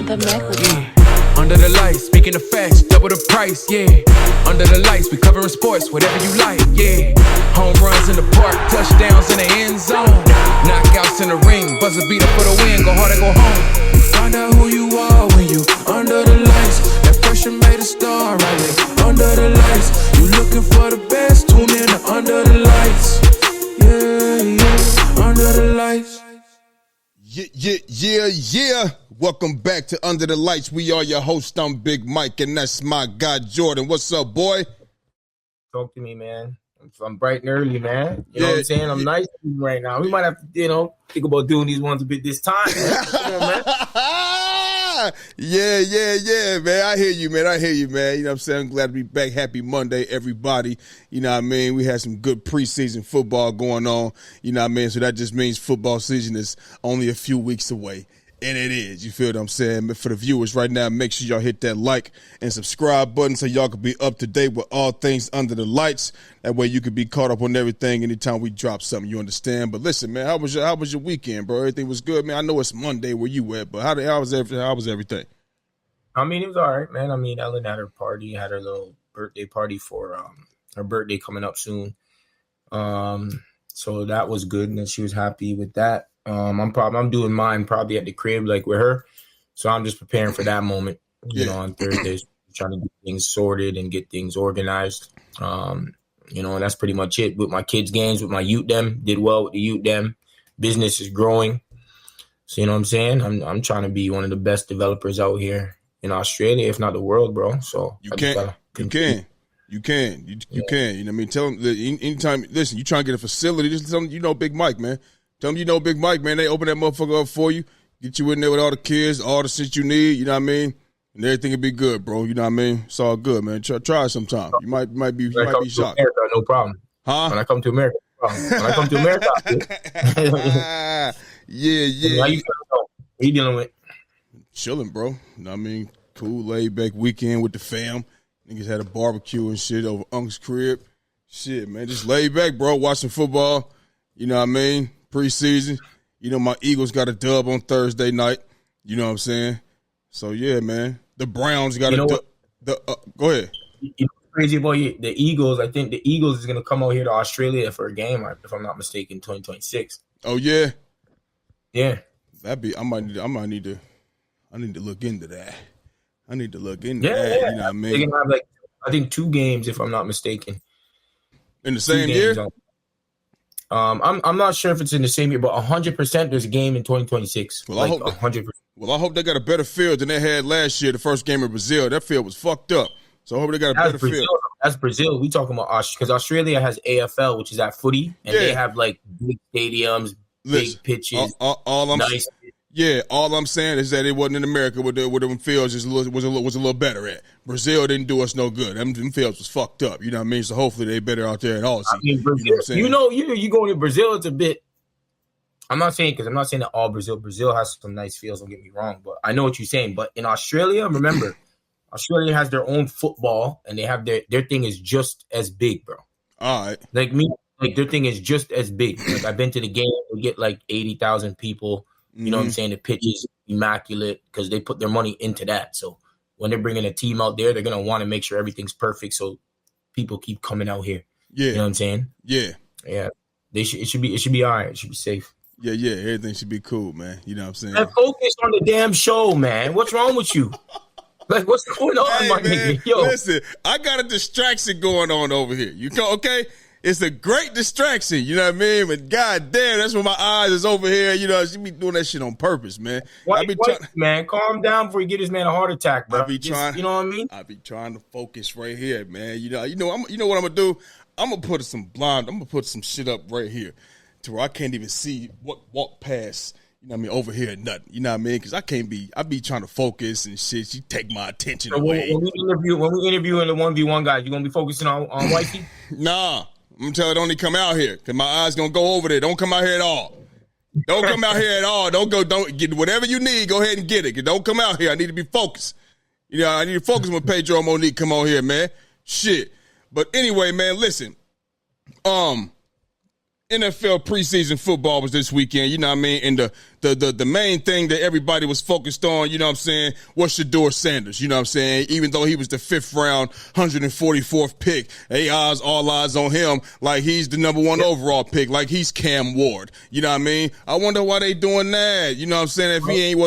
The microphone. Under the lights, speaking of facts, double the price, yeah. Under the lights, we covering sports, whatever you like, yeah. Home runs in the park, touchdowns in the end zone. Knockouts in the ring, buzzer beater for the win, go hard or go home. Find out who you are when you under the lights. That pressure made a star, right there. Under the lights, you looking for the best, tune in to Under the Lights. Yeah, yeah, Under the Lights. Yeah. Welcome back to Under the Lights. We are your host. I'm Big Mike, and that's my guy, Jordan. What's up, boy? Talk to me, man. I'm bright and early, man. You know what I'm saying? I'm nice right now. We might have to, think about doing these ones a bit this time, man. Come on, man. Yeah, man. I hear you, man. You know what I'm saying? I'm glad to be back. Happy Monday, everybody. You know what I mean? We had some good preseason football going on. You know what I mean? So that just means football season is only a few weeks away. And it is. You feel what I'm saying? But for the viewers right now, make sure y'all hit that like and subscribe button so y'all can be up to date with all things Under the Lights. That way you can be caught up on everything anytime we drop something. You understand? But listen, man, how was your weekend, bro? Everything was good, man. I know it's Monday where you at, but how was everything? I mean, it was all right, man. I mean, Ellen had her party, had her little birthday party for her birthday coming up soon. So that was good, and she was happy with that. I'm doing mine probably at the crib, like with her. So I'm just preparing for that moment, on Thursdays, trying to get things sorted and get things organized. And that's pretty much it with my kids' games, with my youth dem. Did well with the youth dem. Business is growing. So, you know what I'm saying? I'm trying to be one of the best developers out here in Australia, if not the world, bro. So You can. You can. You know what I mean? Tell them anytime, listen, you trying to get a facility, just tell them Big Mike, man. Tell them Big Mike, man. They open that motherfucker up for you. Get you in there with all the kids, all the shit you need, you know what I mean? And everything will be good, bro. You know what I mean? It's all good, man. Try it sometime. You might be shocked. America, no problem. Huh? When I come to America, no problem. When I come to America, yeah. How you feeling? What you dealing with? Chilling, bro. You know what I mean? Cool, laid back weekend with the fam. Niggas had a barbecue and shit over Unc's crib. Shit, man. Just laid back, bro. Watching football. You know what I mean? Preseason. My Eagles got a dub on Thursday night. You know what I'm saying? So, yeah, man. The Browns got a dub. Go ahead. Crazy about the Eagles. I think the Eagles is going to come out here to Australia for a game, if I'm not mistaken, 2026. Oh, yeah? Yeah. I need to look into that. I need to look into that. Yeah. You know what I mean? They're going to have, I think 2 games, if I'm not mistaken. In the same year? I'm not sure if it's in the same year, but 100% there's a game in 2026. Well, I hope 100%. Well, I hope they got a better field than they had last year. The first game in Brazil, that field was fucked up. So I hope they got a better field. That's Brazil. We talking about because Australia has AFL, which is that footy, and they have big stadiums, big pitches. All I'm saying is that it wasn't in America where them fields was a little better at. Brazil didn't do us no good. Them fields was fucked up. You know what I mean? So hopefully they better out there at all. I mean, Brazil, you going to Brazil, it's a bit. I'm not saying that all Brazil has some nice fields. Don't get me wrong, but I know what you're saying. But in Australia, remember, Australia has their own football, and they have their thing is just as big, bro. All right, their thing is just as big. Like I've been to the game, they get 80,000 people. You know what I'm saying? The pitch is immaculate because they put their money into that. So when they're bringing a team out there, they're going to want to make sure everything's perfect so people keep coming out here. Yeah. You know what I'm saying? Yeah. Yeah. It should be all right. It should be safe. Yeah. Everything should be cool, man. You know what I'm saying? Man, focus on the damn show, man. What's wrong with you? What's going on, my nigga? Yo. Listen, I got a distraction going on over here. You go, okay? It's a great distraction, you know what I mean? But goddamn, that's where my eyes is over here. She be doing that shit on purpose, man. Man, calm down before you get this man a heart attack, bro. You know what I mean? I be trying to focus right here, man. You know what I'm gonna do? I'm gonna put some shit up right here to where I can't even see what walk past. You know what I mean? Over here, nothing. You know what I mean? Because I be trying to focus and shit. She take my attention away. When we interview in the 1v1 guys, you gonna be focusing on Wifey? Nah. I'm gonna tell her don't come out here because my eyes gonna go over there. Don't come out here at all. Don't come out here at all. Don't get whatever you need. Go ahead and get it. Don't come out here. I need to be focused. I need to focus when Pedro and Monique come on here, man. Shit. But anyway, man, listen. NFL preseason football was this weekend, you know what I mean? And the main thing that everybody was focused on, you know what I'm saying, was Shedeur Sanders, you know what I'm saying? Even though he was the 5th round, 144th pick, all eyes on him like he's the number 1 overall pick, like he's Cam Ward, you know what I mean? I wonder why they doing that, you know what I'm saying? If he ain't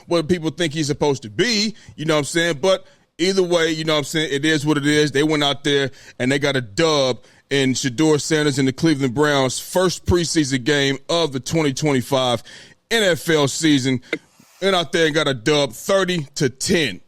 what people think he's supposed to be, you know what I'm saying? But either way, you know what I'm saying, it is what it is. They went out there and they got a dub in Shedeur Sanders and the Cleveland Browns' first preseason game of the 2025 NFL season. Went out there and got a dub 30-10.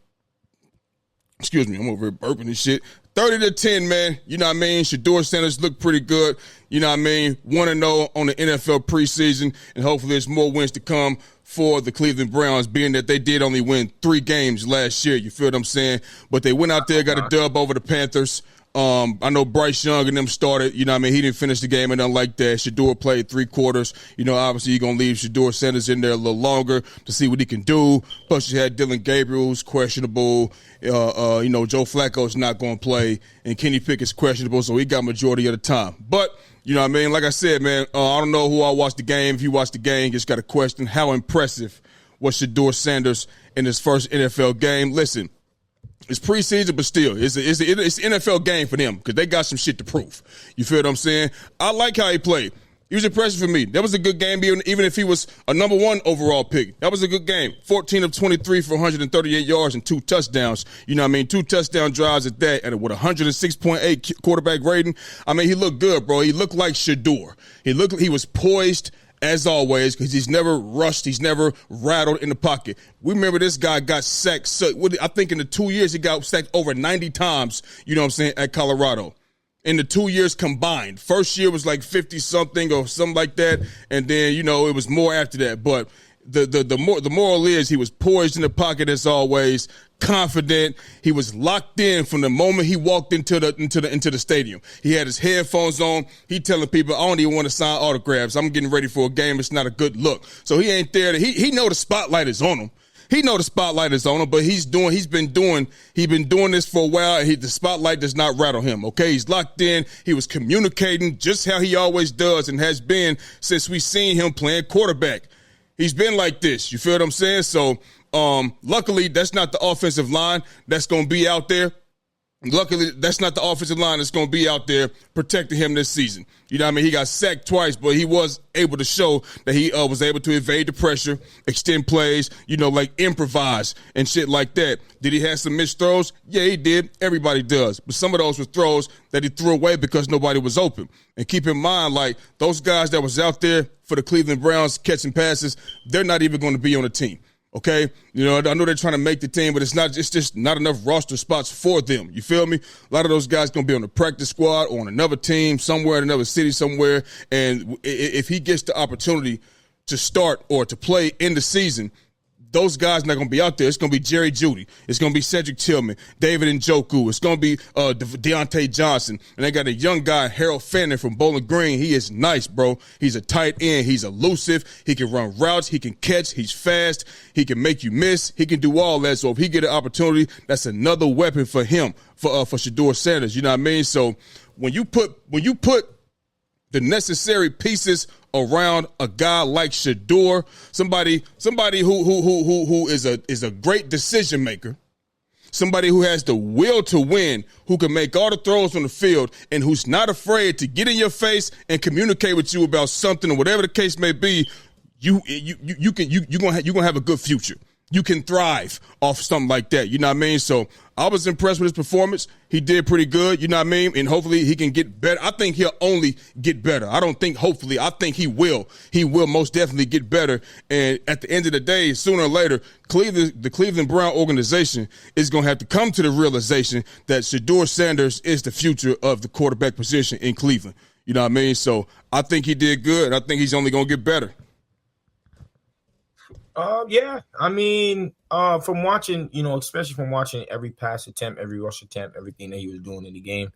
Excuse me, I'm over here burping and shit. 30-10, man. You know what I mean? Shedeur Sanders looked pretty good. You know what I mean? 1-0 on the NFL preseason, and hopefully there's more wins to come for the Cleveland Browns, being that they did only win 3 games last year. You feel what I'm saying? But they went out there, got a dub over the Panthers. I know Bryce Young and them started, you know what I mean? He didn't finish the game and nothing like that. Shedeur played 3 quarters. You know, obviously you're going to leave Shedeur Sanders in there a little longer to see what he can do. Plus you had Dylan Gabriel, who's questionable. You know, Joe Flacco's not going to play. And Kenny Pickett's questionable, so he got majority of the time. But, you know what I mean? Like I said, man, I don't know who all watched the game. If you watched the game, just got a question. How impressive was Shedeur Sanders in his first NFL game? Listen, it's preseason, but still, it's an NFL game for them because they got some shit to prove. You feel what I'm saying? I like how he played. He was impressive for me. That was a good game, even if he was a number 1 overall pick. That was a good game. 14 of 23 for 138 yards and 2 touchdowns. You know what I mean? 2 touchdown drives at that, and with 106.8 quarterback rating. I mean, he looked good, bro. He looked like Shedeur. He was poised as always, because he's never rushed, he's never rattled in the pocket. We remember this guy got sacked. So I think in the 2 years he got sacked over 90 times, you know what I'm saying, at Colorado. In the 2 years combined. First year was like 50-something or something like that, and then, you know, it was more after that. But the moral is he was poised in the pocket as always, confident. He was locked in from the moment he walked into the stadium. He had his headphones on. He telling people, I don't even want to sign autographs. I'm getting ready for a game. It's not a good look. So he ain't there. He know the spotlight is on him. He know the spotlight is on him, but he's been doing this for a while. The spotlight does not rattle him. Okay, he's locked in. He was communicating just how he always does and has been since we seen him playing quarterback. He's been like this. You feel what I'm saying? So, luckily, that's not the offensive line that's going to be out there. Luckily, that's not the offensive line that's going to be out there protecting him this season. You know what I mean? He got sacked twice, but he was able to show that he was able to evade the pressure, extend plays, you know, like improvise and shit like that. Did he have some missed throws? Yeah, he did. Everybody does. But some of those were throws that he threw away because nobody was open. And keep in mind, like, those guys that was out there for the Cleveland Browns catching passes, they're not even going to be on the team. Okay, you know, I know they're trying to make the team, but it's just not enough roster spots for them. You feel me? A lot of those guys going to be on the practice squad or on another team somewhere in another city somewhere. And if he gets the opportunity to start or to play in the season, those guys not going to be out there. It's going to be Jerry Jeudy. It's going to be Cedric Tillman, David Njoku. It's going to be Deontay Johnson. And they got a young guy, Harold Fannin from Bowling Green. He is nice, bro. He's a tight end. He's elusive. He can run routes. He can catch. He's fast. He can make you miss. He can do all that. So if he get an opportunity, that's another weapon for him, for Shedeur Sanders. You know what I mean? So when you put the necessary pieces around a guy like Shedeur, somebody who is a great decision maker, somebody who has the will to win, who can make all the throws on the field, and who's not afraid to get in your face and communicate with you about something or whatever the case may be, you're gonna have a good future. You can thrive off something like that. You know what I mean? So I was impressed with his performance. He did pretty good. You know what I mean? And hopefully he can get better. I think he'll only get better. I don't think hopefully. I think he will. He will most definitely get better. And at the end of the day, sooner or later, the Cleveland Brown organization is going to have to come to the realization that Shedeur Sanders is the future of the quarterback position in Cleveland. You know what I mean? So I think he did good. I think he's only going to get better. Yeah, I mean, from watching, you know, especially from watching every pass attempt, every rush attempt, everything that he was doing in the game,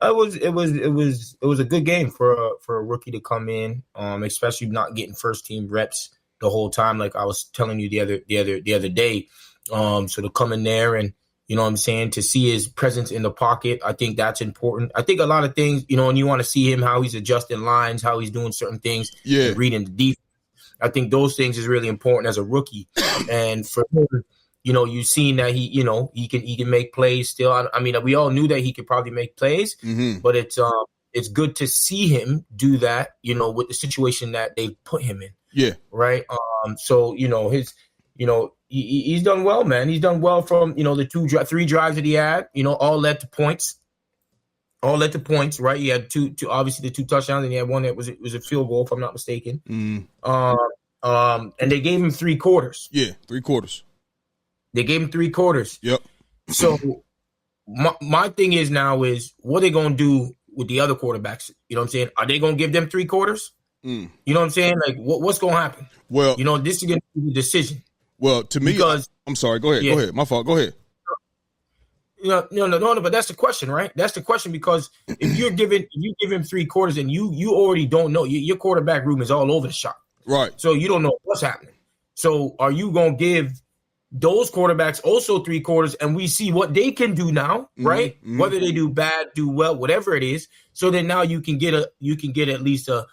it was a good game for a rookie to come in, especially not getting first team reps the whole time, like I was telling you the other day. So to come in there and, You know what I'm saying? To see his presence in the pocket, I think that's important. I think a lot of things, you know, and you want to see him, how he's adjusting lines, how he's doing certain things, and reading the defense. I think those things is really important as a rookie. And for him, you know, you've seen that he can make plays still. I mean, we all knew that he could probably make plays, but it's good to see him do that, you know, with the situation that they put him in. Yeah. Right. So, you know, he's done well, man. He's done well from, you know, the 3 drives that he had, you know, all led to points. Right? He had two obviously the 2 touchdowns, and he had one that was a field goal, if I'm not mistaken. And they gave him 3 quarters. Yeah, 3 quarters. They gave him 3 quarters. Yep. So my thing is now is what are they going to do with the other quarterbacks? You know what I'm saying? Are they going to give them 3 quarters? You know what I'm saying? Like, what's going to happen? Well, you know, this is going to be the decision. Well, to me, because, I'm sorry. Go ahead. Yeah. Go ahead. My fault. Go ahead. No, but that's the question, right? That's the question, because if you give him 3 quarters and you already don't know, your quarterback room is all over the shop. Right. So you don't know what's happening. So are you going to give those quarterbacks also 3 quarters and we see what they can do now, right? Whether they do bad, do well, whatever it is. So then now you can get at least a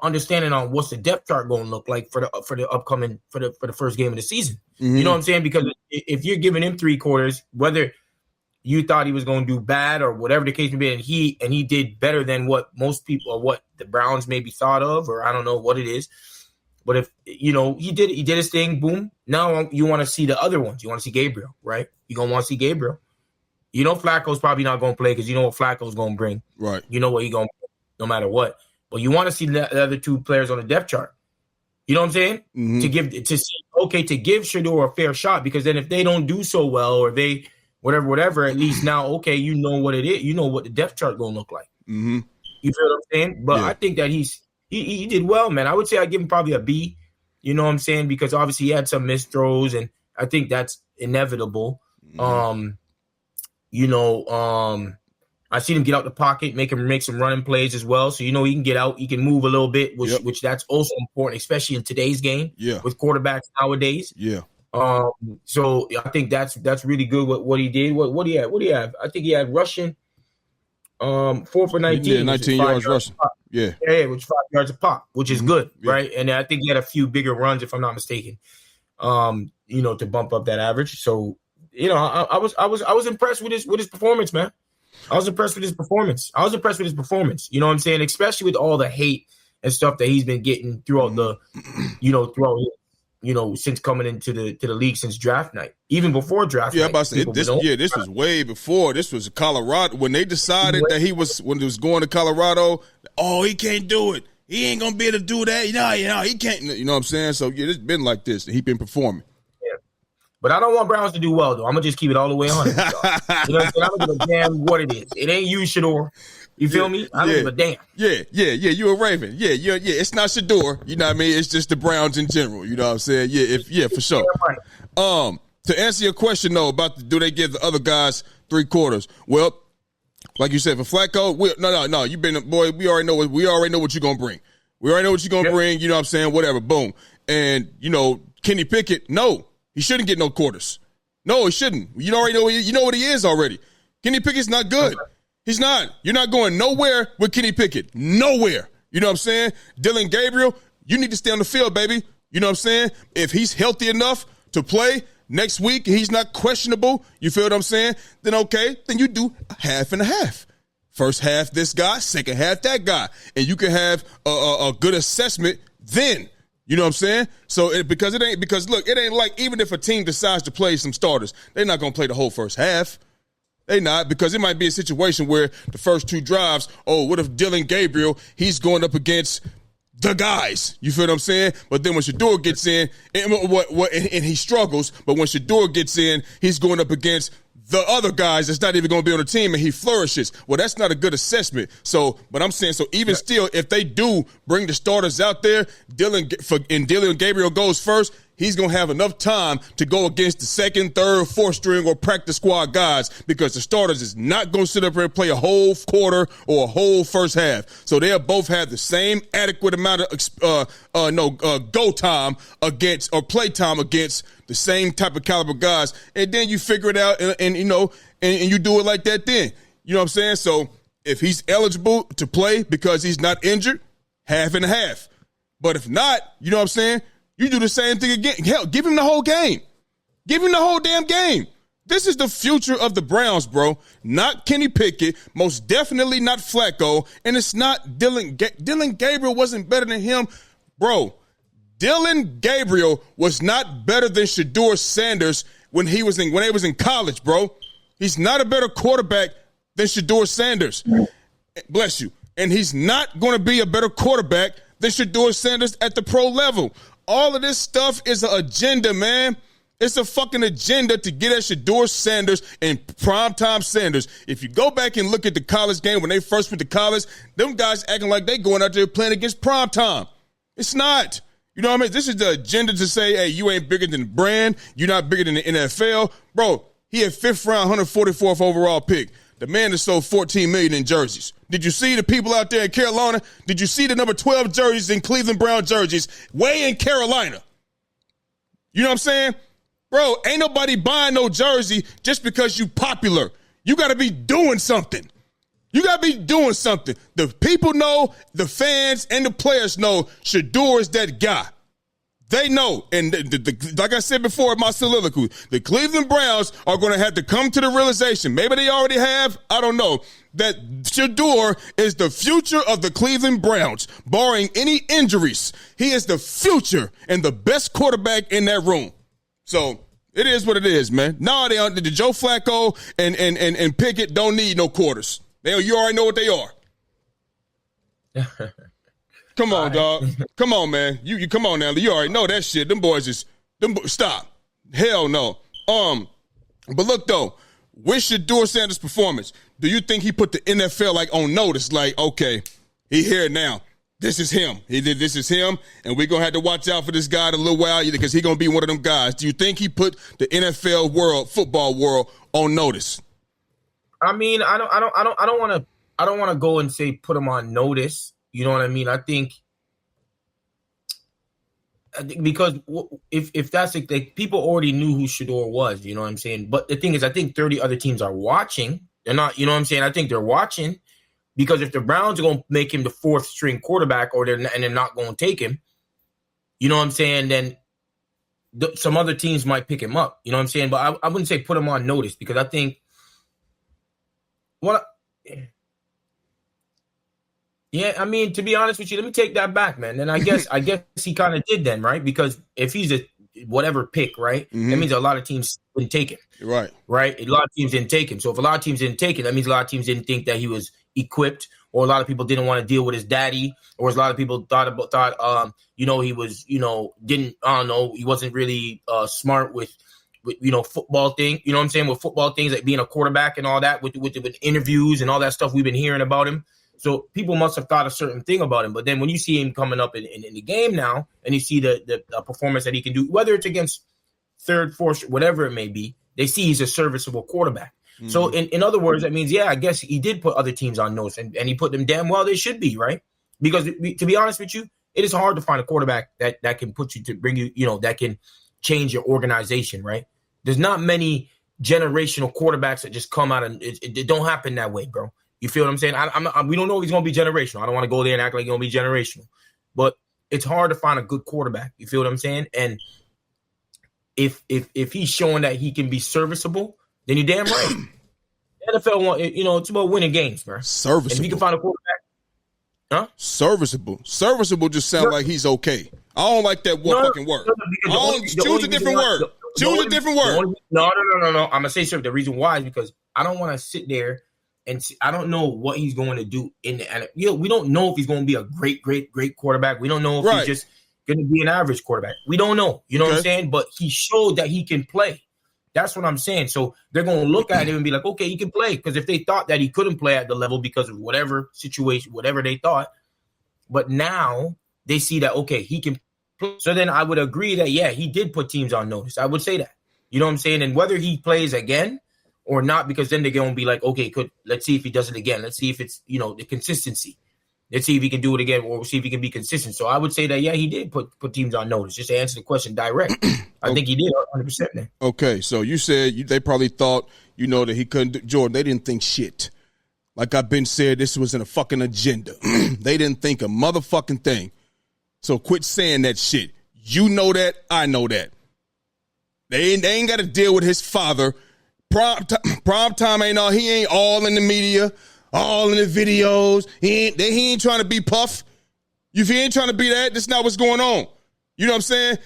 understanding on what's the depth chart going to look like for the upcoming for the first game of the season. You know what I'm saying? Because if you're giving him 3 quarters, whether you thought he was going to do bad or whatever the case may be, and he did better than what most people or what the Browns maybe thought of, or I don't know what it is. But if, you know, he did his thing, boom. Now you want to see the other ones. You want to see Gabriel, right? You're going to want to see Gabriel. You know Flacco's probably not going to play because you know what Flacco's going to bring. Right. You know what he's going to bring, no matter what. But you want to see the other 2 players on the depth chart. You know what I'm saying? To give Shedeur a fair shot, because then if they don't do so well or they whatever, at least now, okay, you know what it is. You know what the depth chart going to look like. You feel what I'm saying? But I think that he did well, man. I would say I'd give him probably a B. You know what I'm saying? Because obviously he had some missed throws, and I think that's inevitable. I seen him get out the pocket, make some running plays as well. So, you know, he can get out, he can move a little bit, which that's also important, especially in today's game with quarterbacks nowadays. So I think that's really good what he did. What do you have? I think he had rushing 4 for 19. Yeah, 19 yards rushing. Yeah, which 5 yards a pop, which is good, right? And I think he had a few bigger runs, if I'm not mistaken, you know, to bump up that average. So, you know, I was impressed with his performance, man. I was impressed with his performance. You know what I'm saying? Especially with all the hate and stuff that he's been getting throughout since coming into the league since draft night, even before draft night. I'm about to say this was way before. This was Colorado when they decided that when he was going to Colorado. Oh, he can't do it. He ain't gonna be able to do that. You know, he can't. You know what I'm saying? So yeah, it's been like this. He's been performing. But I don't want Browns to do well, though. I'm going to just keep it all the way on. You know what I'm saying? I don't give a damn what it is. It ain't you, Shedeur. You feel me? I don't give a damn. Yeah. You're a Raven. Yeah. It's not Shedeur. You know what I mean? It's just the Browns in general. You know what I'm saying? Yeah, for sure. Right. To answer your question, though, about do they give the other guys 3 quarters? Well, like you said, for Flacco, no. You've been, boy, we already know what you're going to bring. We already know what you're going to bring. You know what I'm saying? Whatever. Boom. And, you know, Kenny Pickett, no. He shouldn't get no quarters. No, he shouldn't. You already know what he is already. Kenny Pickett's not good. He's not. You're not going nowhere with Kenny Pickett. Nowhere. You know what I'm saying? Dylan Gabriel, you need to stay on the field, baby. You know what I'm saying? If he's healthy enough to play next week, he's not questionable, you feel what I'm saying? Then okay, then you do a half and a half. First half this guy, second half that guy. And you can have a good assessment then. You know what I'm saying? So because look, it ain't like even if a team decides to play some starters, they're not going to play the whole first half. They not, because it might be a situation where the first 2 drives, what if Dylan Gabriel, he's going up against the guys. You feel what I'm saying? But then when Shedeur gets in, and he struggles, but when Shedeur gets in, he's going up against the other guys that's not even going to be on the team, and he flourishes. Well, that's not a good assessment. So, but I'm saying, so even still, if they do bring the starters out there, Dylan Gabriel goes first, he's going to have enough time to go against the second, third, fourth string or practice squad guys because the starters is not going to sit up here and play a whole quarter or a whole first half. So they'll both have the same adequate amount of go time against or play time against the same type of caliber guys. And then you figure it out and you do it like that then. You know what I'm saying? So if he's eligible to play because he's not injured, half and a half. But if not, you know what I'm saying? You do the same thing again. Hell, give him the whole game. Give him the whole damn game. This is the future of the Browns, bro. Not Kenny Pickett. Most definitely not Flacco. And it's not Dylan. Dylan Gabriel wasn't better than him. Bro, Dylan Gabriel was not better than Shedeur Sanders when they was in college, bro. He's not a better quarterback than Shedeur Sanders. Bless you. And he's not going to be a better quarterback than Shedeur Sanders at the pro level. All of this stuff is an agenda, man. It's a fucking agenda to get at Shedeur Sanders and primetime Sanders. If you go back and look at the college game when they first went to college, them guys acting like they going out there playing against primetime. It's not. You know what I mean? This is the agenda to say, hey, you ain't bigger than the brand. You're not bigger than the NFL. Bro, he had 5th round, 144th overall pick. The man that sold $14 million in jerseys. Did you see the people out there in Carolina? Did you see the number 12 jerseys in Cleveland Brown jerseys way in Carolina? You know what I'm saying? Bro, ain't nobody buying no jersey just because you popular. You got to be doing something. You got to be doing something. The people know, the fans and the players know Shedeur is that guy. They know, and like I said before in my soliloquy, the Cleveland Browns are going to have to come to the realization, maybe they already have, I don't know, that Shedeur is the future of the Cleveland Browns, barring any injuries. He is the future and the best quarterback in that room. So it is what it is, man. No, the Joe Flacco and Pickett don't need no quarters. You already know what they are. Come on, dog. Come on, man. You come on now. You already know that shit. Them boys is stop. Hell no. But look though, with Shedeur Sanders' performance, do you think he put the NFL like on notice? Like, okay, he here now. This is him. This is him, and we're gonna have to watch out for this guy in a little while because he's gonna be one of them guys. Do you think he put the NFL world, football world, on notice? I mean, I don't want to go and say put him on notice. You know what I mean? I think because if that's like people already knew who Shedeur was, you know what I'm saying? But the thing is, I think 30 other teams are watching. They're not, you know what I'm saying? I think they're watching because if the Browns are going to make him the 4th string quarterback and they're not going to take him, you know what I'm saying? Then some other teams might pick him up. You know what I'm saying? But I wouldn't say put him on notice because I think yeah, I mean, to be honest with you, let me take that back, man. And I guess he kind of did then, right? Because if he's a whatever pick, right, that means a lot of teams didn't take him. Right. A lot of teams didn't take him. So if a lot of teams didn't take him, that means a lot of teams didn't think that he was equipped, or a lot of people didn't want to deal with his daddy, or a lot of people thought he was, didn't, I don't know, he wasn't really smart with football thing. You know what I'm saying? With football things like being a quarterback and all that, with interviews and all that stuff we've been hearing about him. So people must have thought a certain thing about him. But then when you see him coming up in the game now and you see the performance that he can do, whether it's against third, fourth, whatever it may be, they see he's a serviceable quarterback. Mm-hmm. So in other words, that means, yeah, I guess he did put other teams on notice and he put them damn well they should be, right? Because to be honest with you, it is hard to find a quarterback that can put you to bring you, that can change your organization, right? There's not many generational quarterbacks that just come out and it don't happen that way, bro. You feel what I'm saying? We don't know if he's going to be generational. I don't want to go there and act like he's going to be generational. But it's hard to find a good quarterback. You feel what I'm saying? And if he's showing that he can be serviceable, then you're damn right. NFL, it's about winning games, bro. Serviceable. And if you can find a quarterback, huh? Serviceable. Serviceable just sounds like he's okay. I don't like that fucking word. Choose a different word. Choose a different word. No. I'm going to say something. The reason why is because I don't want to sit there and I don't know what he's going to do in the NFL. We don't know if he's going to be a great, great, great quarterback. We don't know if he's just going to be an average quarterback. We don't know. You know what I'm saying? But he showed that he can play. That's what I'm saying. So they're going to look at him and be like, okay, he can play. Because if they thought that he couldn't play at the level because of whatever situation, whatever they thought, but now they see that, okay, he can So then I would agree that, yeah, he did put teams on notice. I would say that. You know what I'm saying? And whether he plays again or not, because then they're going to be like, okay, let's see if he does it again. Let's see if it's, the consistency. Let's see if he can do it again, or see if he can be consistent. So I would say that, yeah, he did put teams on notice. Just to answer the question direct, I think he did 100%. Man. Okay, so you said they probably thought, that he couldn't do Jordan. They didn't think shit. Like I've been said, this was in a fucking agenda. They didn't think a motherfucking thing. So quit saying that shit. You know that. I know that. They ain't got to deal with his father. Prime time ain't all. He ain't all in the media, all in the videos. He ain't trying to be Puff. If he ain't trying to be that, that's not what's going on. You know what I'm saying?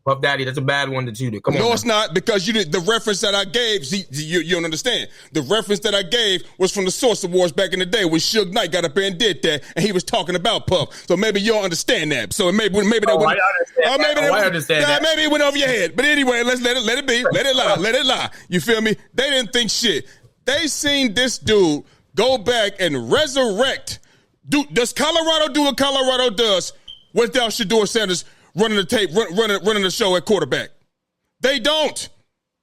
Puff Daddy, that's a bad one to do. Come on. No, it's not, because the reference that I gave, you don't understand. The reference that I gave was from the Source Awards back in the day when Suge Knight got up there and did that, and he was talking about Puff. So maybe you don't understand that. So maybe that went. I understand that. Maybe it went over your head. But anyway, let's let it be. Let it lie. Let it lie. You feel me? They didn't think shit. They seen this dude go back and resurrect. Does Colorado do what Colorado does without Shedeur Sanders running the tape, running the show at quarterback? They don't.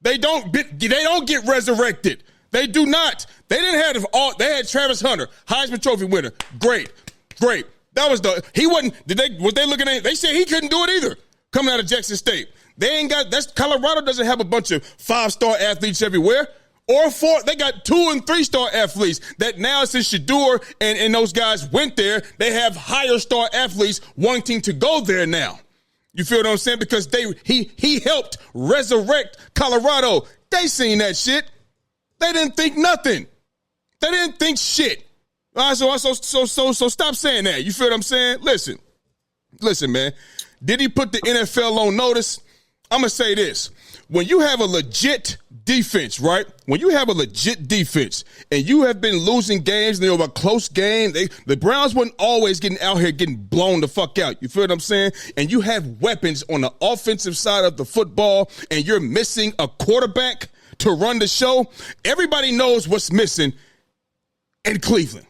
They don't get resurrected. They do not. They didn't have all. They had Travis Hunter, Heisman Trophy winner. Great. That was was they looking at? They said he couldn't do it either. Coming out of Jackson State, they ain't got. Colorado doesn't have a bunch of 5-star athletes everywhere. Or 4, they got 2 and 3-star athletes that now, since Shedeur and those guys went there, they have higher star athletes wanting to go there now. You feel what I'm saying? Because he helped resurrect Colorado. They seen that shit. They didn't think nothing. They didn't think shit. All right, so stop saying that. You feel what I'm saying? Listen, man. Did he put the NFL on notice? I'm gonna say this: when you have a legit defense, right? When you have a legit defense and you have been losing games, and they were a close game, the Browns weren't always getting blown the fuck out. You feel what I'm saying? And you have weapons on the offensive side of the football, and you're missing a quarterback to run the show. Everybody knows what's missing in Cleveland,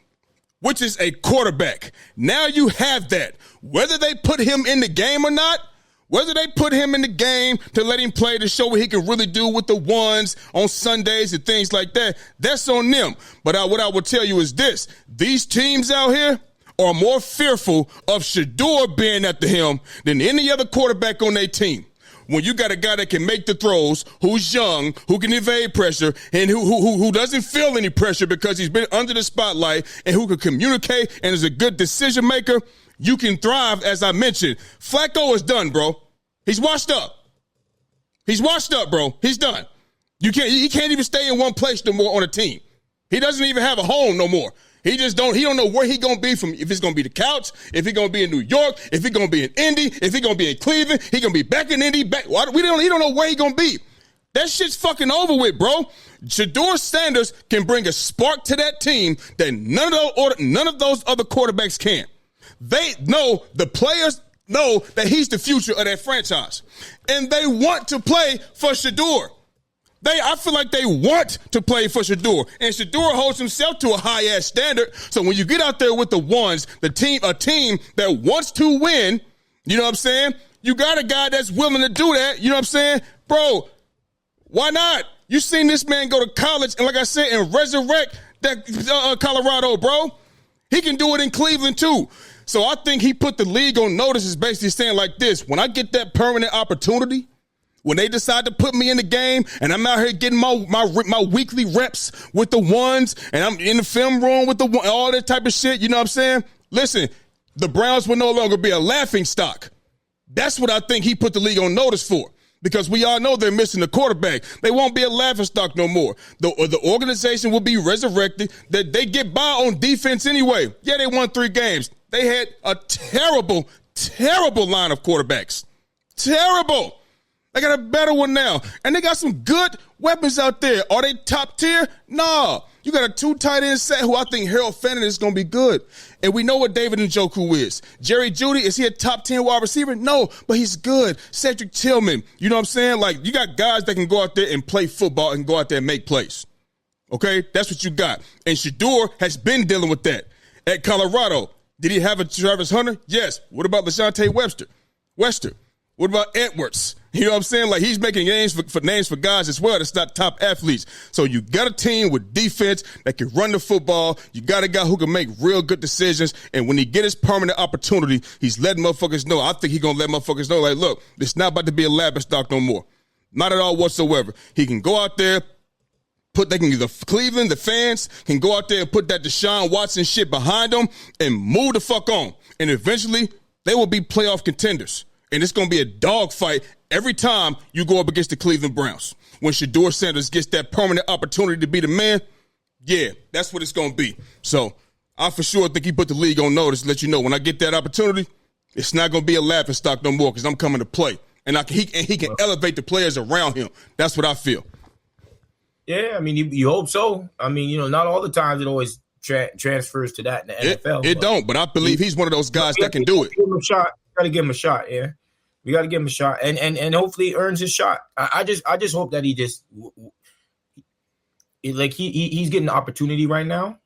which is a quarterback. Now you have that. Whether they put him in the game or not, whether they put him in the game to let him play to show what he can really do with the ones on Sundays and things like that, that's on them. But what I will tell you is this: these teams out here are more fearful of Shedeur being at the helm than any other quarterback on their team. When you got a guy that can make the throws, who's young, who can evade pressure, and who doesn't feel any pressure because he's been under the spotlight, and who can communicate and is a good decision maker, you can thrive. As I mentioned, Flacco is done, bro. He's washed up. Bro. He's done. He can't even stay in one place no more on a team. He doesn't even have a home no more. He don't know where he gonna be from, if it's gonna be the couch, if he gonna be in New York, if he gonna be in Indy, if he gonna be in Cleveland, he gonna be back in Indy, he don't know where he gonna be. That shit's fucking over with, bro. Shedeur Sanders can bring a spark to that team that none of those other quarterbacks can. The players know that he's the future of that franchise. And they want to play for Shedeur. I feel like they want to play for Shedeur. And Shedeur holds himself to a high-ass standard. So when you get out there with the ones, a team that wants to win, you know what I'm saying? You got a guy that's willing to do that, you know what I'm saying? Bro, why not? You seen this man go to college and, like I said, and resurrect that Colorado, bro. He can do it in Cleveland, too. So I think he put the league on notice, is basically saying like this: when I get that permanent opportunity, when they decide to put me in the game and I'm out here getting my weekly reps with the ones, and I'm in the film room with all that type of shit, you know what I'm saying? Listen, the Browns will no longer be a laughing stock. That's what I think he put the league on notice for. Because we all know they're missing the quarterback. They won't be a laughingstock no more. The organization will be resurrected. That they get by on defense anyway. Yeah, they won 3 games. They had a terrible, terrible line of quarterbacks. Terrible. They got a better one now. And they got some good weapons out there. Are they top tier? Nah. You got a 2 tight end set who I think Harold Fannin is going to be good. And we know what David Njoku is. Jerry Jeudy, is he a top 10 wide receiver? No, but he's good. Cedric Tillman, you know what I'm saying? Like, you got guys that can go out there and play football and go out there and make plays. Okay? That's what you got. And Shedeur has been dealing with that. At Colorado, did he have a Travis Hunter? Yes. What about LaShawnte Webster? Wester. What about Edwards? You know what I'm saying? Like, he's making names for guys as well that's not top athletes. So you got a team with defense that can run the football. You got a guy who can make real good decisions. And when he get his permanent opportunity, he's letting motherfuckers know. I think he's going to let motherfuckers know, like, look, it's not about to be a lab stock no more. Not at all whatsoever. He can go out there, Cleveland, the fans can go out there and put that Deshaun Watson shit behind them and move the fuck on. And eventually, they will be playoff contenders. And it's going to be a dogfight every time you go up against the Cleveland Browns. When Shedeur Sanders gets that permanent opportunity to be the man, yeah, that's what it's going to be. So I for sure think he put the league on notice to let you know when I get that opportunity, it's not going to be a laughing stock no more because I'm coming to play. And he can elevate the players around him. That's what I feel. Yeah, I mean, you hope so. I mean, you know, not all the times it always transfers to that in the NFL. It don't, but I believe he's one of those guys that can do it. Give him a shot. Got to give him a shot, yeah. We got to give him a shot, and hopefully he earns his shot. I just hope that he just like he's getting the opportunity right now,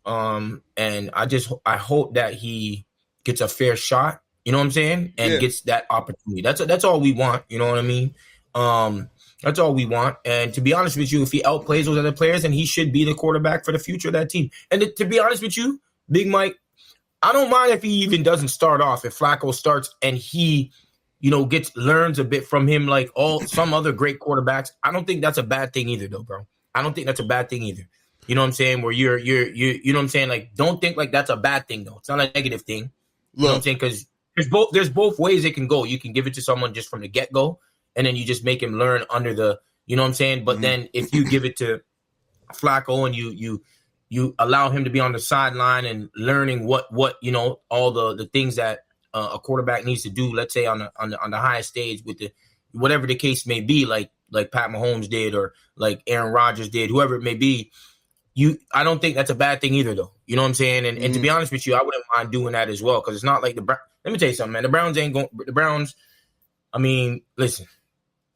and I hope that he gets a fair shot. You know what I'm saying? And gets that opportunity. That's all we want. You know what I mean? That's all we want. And to be honest with you, if he outplays those other players, then he should be the quarterback for the future of that team. And to be honest with you, Big Mike, I don't mind if he even doesn't start off. If Flacco starts and he, you know, learns a bit from him like some other great quarterbacks. I don't think that's a bad thing either, though, bro. I don't think that's a bad thing either. You know what I'm saying? Where you're you know what I'm saying? Like, don't think like that's a bad thing, though. It's not a negative thing. You know what I'm saying? Because there's both ways it can go. You can give it to someone just from the get-go, and then you just make him learn under the, you know what I'm saying? But then if you give it to Flacco and you allow him to be on the sideline and learning what you know, all the things that a quarterback needs to do, let's say on the highest stage with the whatever the case may be, like Pat Mahomes did or like Aaron Rodgers did, whoever it may be, I don't think that's a bad thing either, though. You know what I'm saying? And to be honest with you, I wouldn't mind doing that as well because it's not like let me tell you something, man. The Browns, I mean, listen,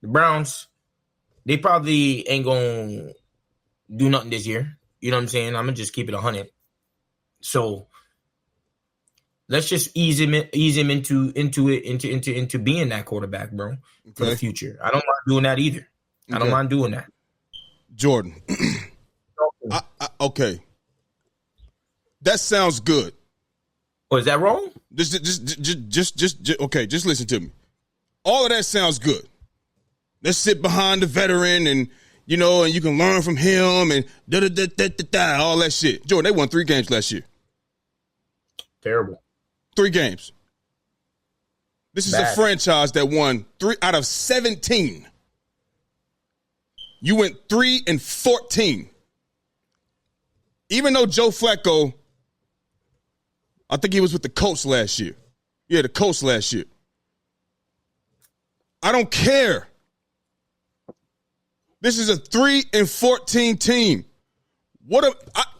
the Browns, they probably ain't going to do nothing this year. You know what I'm saying? I'm going to just keep it 100. So let's just ease him into being that quarterback, bro, for the future. I don't mind doing that either. I don't mind doing that. Jordan. Okay. That sounds good. Oh, is that wrong? Okay, just listen to me. All of that sounds good. Let's sit behind the veteran and, you know, and you can learn from him and all that shit. Jordan, they won 3 games last year. Terrible. 3 games. This is a franchise that won 3 out of 17. You went 3-14. Even though Joe Flacco, I think he was with the Colts last year. Yeah, the Colts last year. I don't care. This is a 3-14 team.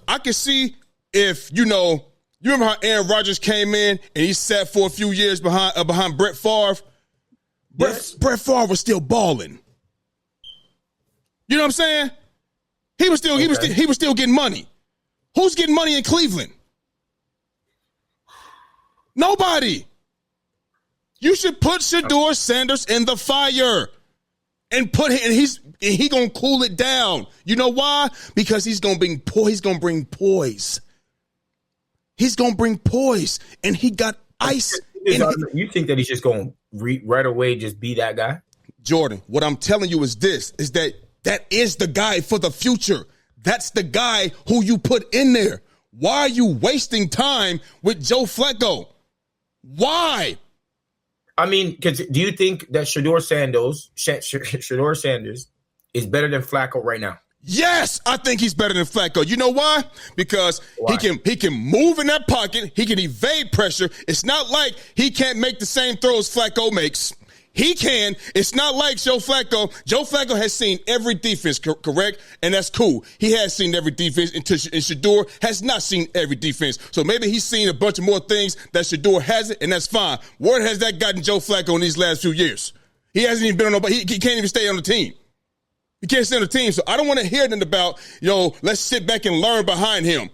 I can see if, you know, you remember how Aaron Rodgers came in and he sat for a few years behind Brett Favre? Yes. Brett Favre was still balling. You know what I'm saying? He was still getting money. Who's getting money in Cleveland? Nobody. You should put Shedeur Sanders in the fire and he gonna cool it down. You know why? Because he's gonna bring poise. He's gonna bring poise, and he got ice. You think that he's just gonna right away just be that guy? Jordan, what I'm telling you is that is the guy for the future. That's the guy who you put in there. Why are you wasting time with Joe Flacco? Why? I mean, do you think that Shedeur Sanders is better than Flacco right now? Yes, I think he's better than Flacco. You know why? Because he can move in that pocket. He can evade pressure. It's not like he can't make the same throws Flacco makes. He can. It's not like Joe Flacco. Joe Flacco has seen every defense, correct? And that's cool. He has seen every defense, and Shedeur has not seen every defense. So maybe he's seen a bunch of more things that Shedeur hasn't, and that's fine. Where has that gotten Joe Flacco in these last few years? He hasn't even been on nobody. He can't even stay on the team. He can't stay on the team. So I don't want to hear nothing about, let's sit back and learn behind him.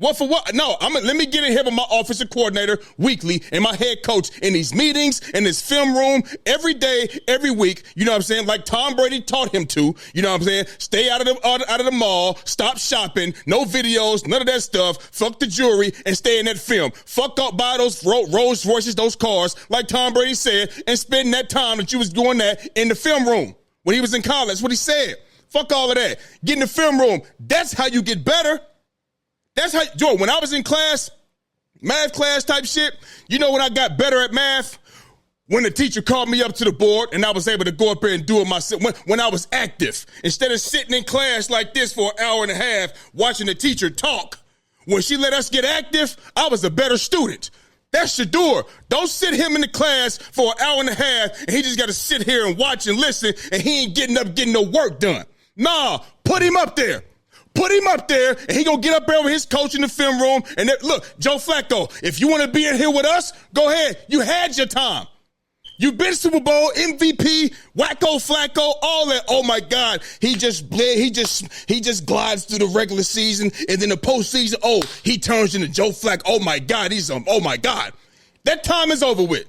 What for what? No, let me get in here with my offensive coordinator weekly and my head coach in these meetings, in this film room, every day, every week. You know what I'm saying? Like Tom Brady taught him to. You know what I'm saying? Stay out of the mall, stop shopping, no videos, none of that stuff. Fuck the jewelry and stay in that film. Fuck up, buy those Rolls Royces, those cars, like Tom Brady said, and spend that time that you was doing that in the film room when he was in college. That's what he said. Fuck all of that. Get in the film room. That's how you get better. That's how, Jordan, when I was in class, math class type shit, you know when I got better at math? When the teacher called me up to the board and I was able to go up there and do it myself. When I was active. Instead of sitting in class like this for an hour and a half watching the teacher talk, when she let us get active, I was a better student. That's Shedeur. Don't sit him in the class for an hour and a half and he just got to sit here and watch and listen and he ain't getting no work done. Nah, put him up there. Put him up there, and he gonna get up there with his coach in the film room. And look, Joe Flacco, if you want to be in here with us, go ahead. You had your time. You've been Super Bowl MVP, wacko Flacco, all that. Oh my God, he just glides through the regular season, and then the postseason. Oh, he turns into Joe Flacco. Oh my God, oh my God, that time is over with.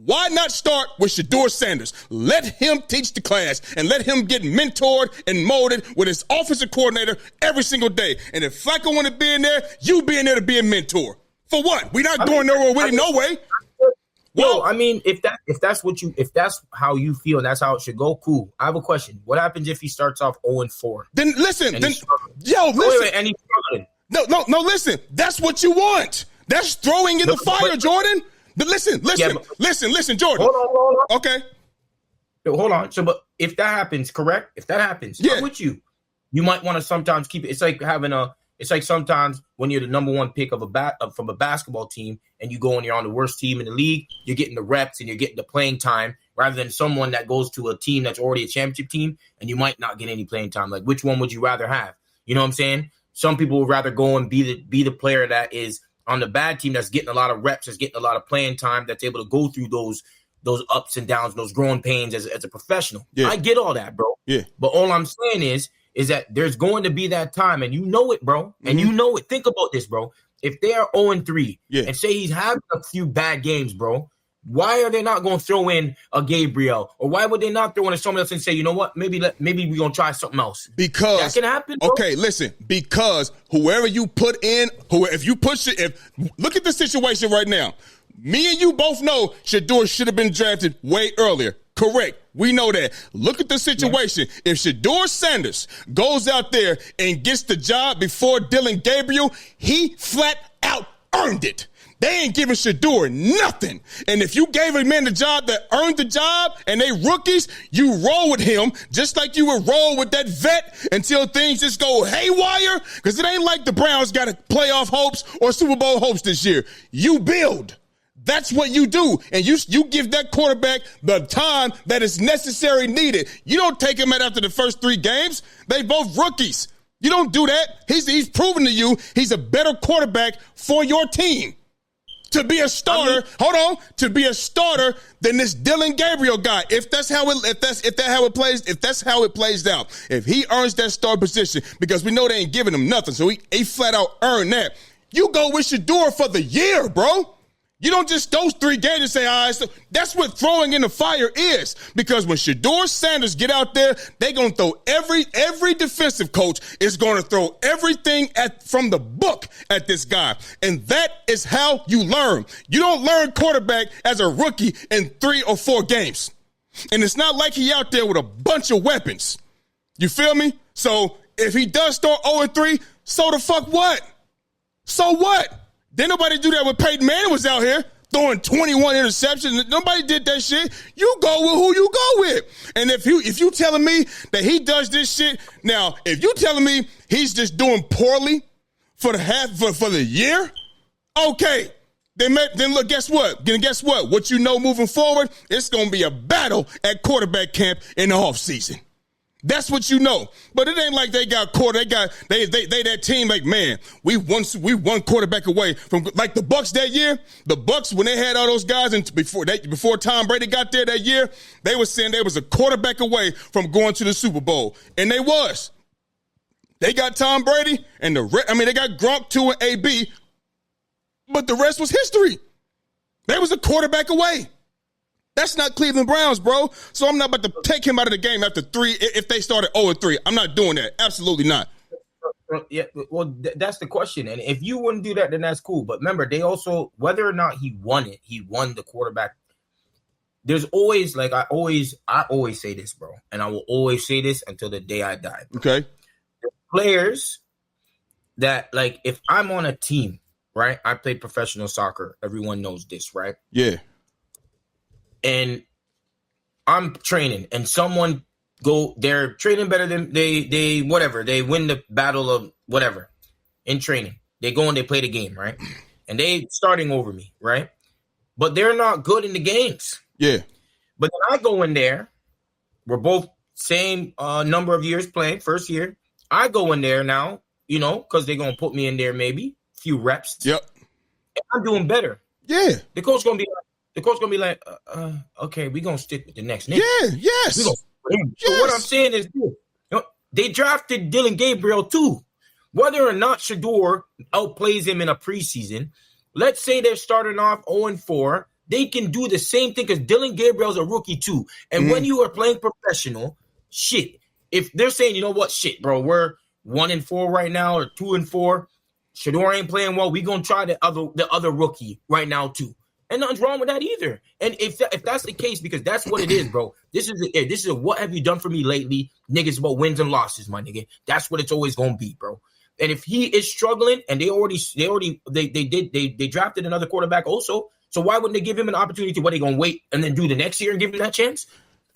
Why not start with Shedeur Sanders? Let him teach the class and let him get mentored and molded with his offensive coordinator every single day. And if Flacco want to be in there, you be in there to be a mentor. For what? We're not going nowhere with it, no way. Yo, I mean, if that's how you feel, and that's how it should go, cool. I have a question. What happens if he starts off 0-4? Then listen. And he's struggling. No, listen. That's what you want. That's throwing in the fire, Jordan. But listen, Jordan. Hold on. Okay. Hold on. So, but if that happens, correct? If that happens, I'm with you. You might want to sometimes keep it. It's like sometimes when you're the number one pick of from a basketball team and you go and you're on the worst team in the league, you're getting the reps and you're getting the playing time rather than someone that goes to a team that's already a championship team and you might not get any playing time. Like, which one would you rather have? You know what I'm saying? Some people would rather go and be the player that is on the bad team that's getting a lot of reps, that's getting a lot of playing time, that's able to go through those ups and downs, those growing pains as a professional. Yeah. I get all that, bro. Yeah. But all I'm saying is that there's going to be that time, and you know it, bro. And you know it. Think about this, bro. If they are 0-3 and say he's having a few bad games, bro, why are they not going to throw in a Gabriel? Or why would they not throw in someone else and say, you know what, maybe we're going to try something else? Because that can happen, bro. Okay, listen, because whoever you put in, look at the situation right now. Me and you both know Shedeur should have been drafted way earlier. Correct. We know that. Look at the situation. Yeah. If Shedeur Sanders goes out there and gets the job before Dylan Gabriel, he flat out earned it. They ain't giving Shedeur nothing. And if you gave a man the job that earned the job and they rookies, you roll with him just like you would roll with that vet until things just go haywire. Because it ain't like the Browns got playoff hopes or Super Bowl hopes this year. You build. That's what you do. And you give that quarterback the time that is necessary, needed. You don't take him out after the first 3 games. They both rookies. You don't do that. He's proven to you he's a better quarterback for your team. To be a starter, to be a starter than this Dylan Gabriel guy. If that's how it plays out. If he earns that star position, because we know they ain't giving him nothing, so he flat out earned that. You go with Shedeur for the year, bro. You don't just those 3 games and say, all right, so that's what throwing in the fire is. Because when Shedeur Sanders get out there, they going to throw every defensive coach is going to throw everything from the book at this guy. And that is how you learn. You don't learn quarterback as a rookie in 3 or 4 games. And it's not like he out there with a bunch of weapons. You feel me? So if he does start 0-3, so the fuck what? So what? Didn't nobody do that when Peyton Manning was out here throwing 21 interceptions. Nobody did that shit. You go with who you go with. And if you telling me that he does this shit, now, if you telling me he's just doing poorly for the year, okay. Then look, guess what? What you know moving forward, it's going to be a battle at quarterback camp in the offseason. That's what you know. But it ain't like they got they that team like, man, we one quarterback away from, like the Bucs that year. The Bucs, when they had all those guys and before Tom Brady got there that year, they were saying they was a quarterback away from going to the Super Bowl. And they was. They got Tom Brady and they got Gronk, 2 and AB, but the rest was history. They was a quarterback away. That's not Cleveland Browns, bro. So I'm not about to take him out of the game after 3 if they started 0-3. I'm not doing that. Absolutely not. Yeah, well, that's the question. And if you wouldn't do that, then that's cool. But remember, they also, whether or not he won the quarterback. There's always, like, I always say this, bro. And I will always say this until the day I die, bro. Okay. Players that, like, if I'm on a team, right? I played professional soccer. Everyone knows this, right? Yeah. And I'm training, and they're training better than they whatever. They win the battle of whatever in training. They go and they play the game, right? And they starting over me, right? But they're not good in the games. Yeah. But then I go in there. We're both same number of years playing, first year. I go in there now, because they're going to put me in there maybe, a few reps. Yep. And I'm doing better. Yeah. The coach going to be like, okay, we're going to stick with the next nigga. Yeah, yes. So what I'm saying is this. They drafted Dylan Gabriel too. Whether or not Shedeur outplays him in a preseason, let's say they're starting off 0-4, they can do the same thing because Dylan Gabriel's a rookie too. And when you are playing professional, shit, if they're saying, you know what, shit, bro, we're 1-4 right now or 2-4, Shedeur ain't playing well, we going to try the other rookie right now too. And nothing's wrong with that either. And if that's the case, because that's what it is, bro. This is a what have you done for me lately? Niggas about wins and losses, my nigga. That's what it's always gonna be, bro. And if he is struggling, and they drafted another quarterback also, so why wouldn't they give him an opportunity to what they gonna wait and then do the next year and give him that chance?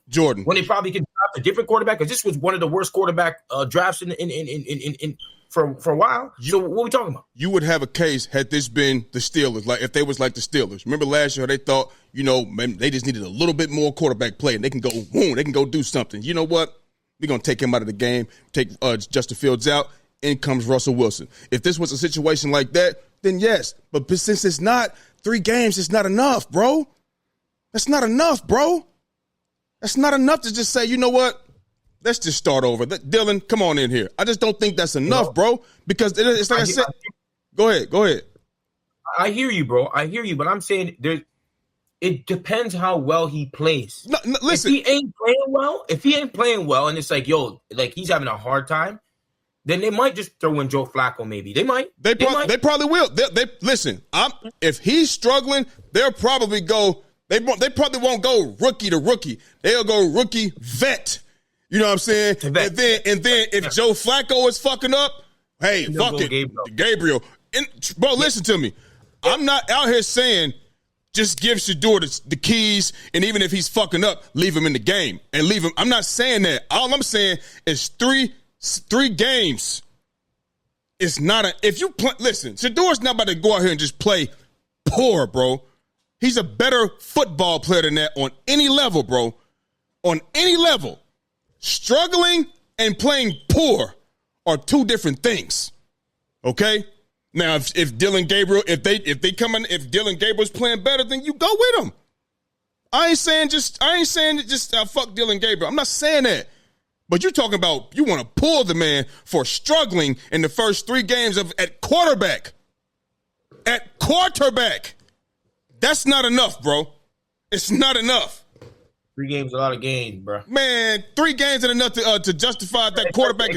Jordan, when they probably could draft a different quarterback, because this was one of the worst quarterback drafts in for a while. So what are we talking about? You would have a case had this been the Steelers, like if they was like the Steelers. Remember last year they thought, man, they just needed a little bit more quarterback play and they can go, boom, they can go do something. You know what? We're going to take him out of the game, take Justin Fields out, in comes Russell Wilson. If this was a situation like that, then yes. But since it's not 3 games, it's not enough, bro. That's not enough, bro. That's not enough to just say, you know what? Let's just start over. Dylan, come on in here. I just don't think that's enough, bro. Because it's like I said. Go ahead. I hear you, bro. I hear you, but I'm saying it depends how well he plays. No, listen. If he ain't playing well, and it's like, yo, like he's having a hard time, then they might just throw in Joe Flacco. Maybe they might. They probably will. They listen. If he's struggling, they'll probably go. They probably won't go rookie to rookie. They'll go rookie vet. You know what I'm saying? And then if Joe Flacco is fucking up, hey, fuck it, Gabriel. And, bro, listen to me. I'm not out here saying just give Shedeur the keys, and even if he's fucking up, leave him in the game and leave him. I'm not saying that. All I'm saying is three games. It's not if you play. Listen, Shedeur's not about to go out here and just play poor, bro. He's a better football player than that on any level, bro. On any level. Struggling and playing poor are 2 different things. Okay? Now, if Dylan Gabriel, if Dylan Gabriel's playing better, then you go with him. I ain't saying just fuck Dylan Gabriel. I'm not saying that. But you're talking about you want to pull the man for struggling in the first 3 games at quarterback. At quarterback. That's not enough, bro. It's not enough. 3 games, a lot of games, bro. Man, 3 games ain't enough to justify that quarterback.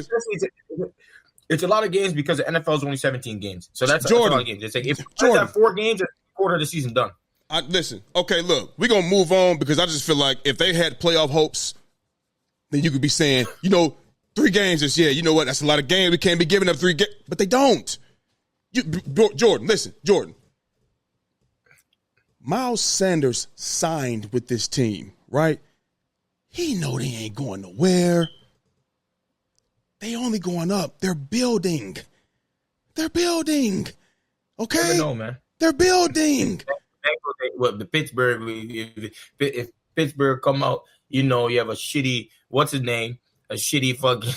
It's a lot of games because the NFL is only 17 games. So that's a lot of games. It's like if Jordan have 4 games, a quarter of the season done. Listen, okay, look, we're going to move on because I just feel like if they had playoff hopes, then you could be saying, 3 games is, you know what, that's a lot of games. We can't be giving up 3 games. But they don't. Jordan, listen, Jordan. Miles Sanders signed with this team, right? He know they ain't going nowhere. They only going up. They're building. Okay? I don't know, man. They're building. What the Pittsburgh? If Pittsburgh come out, you have a shitty. What's his name? A shitty fucking.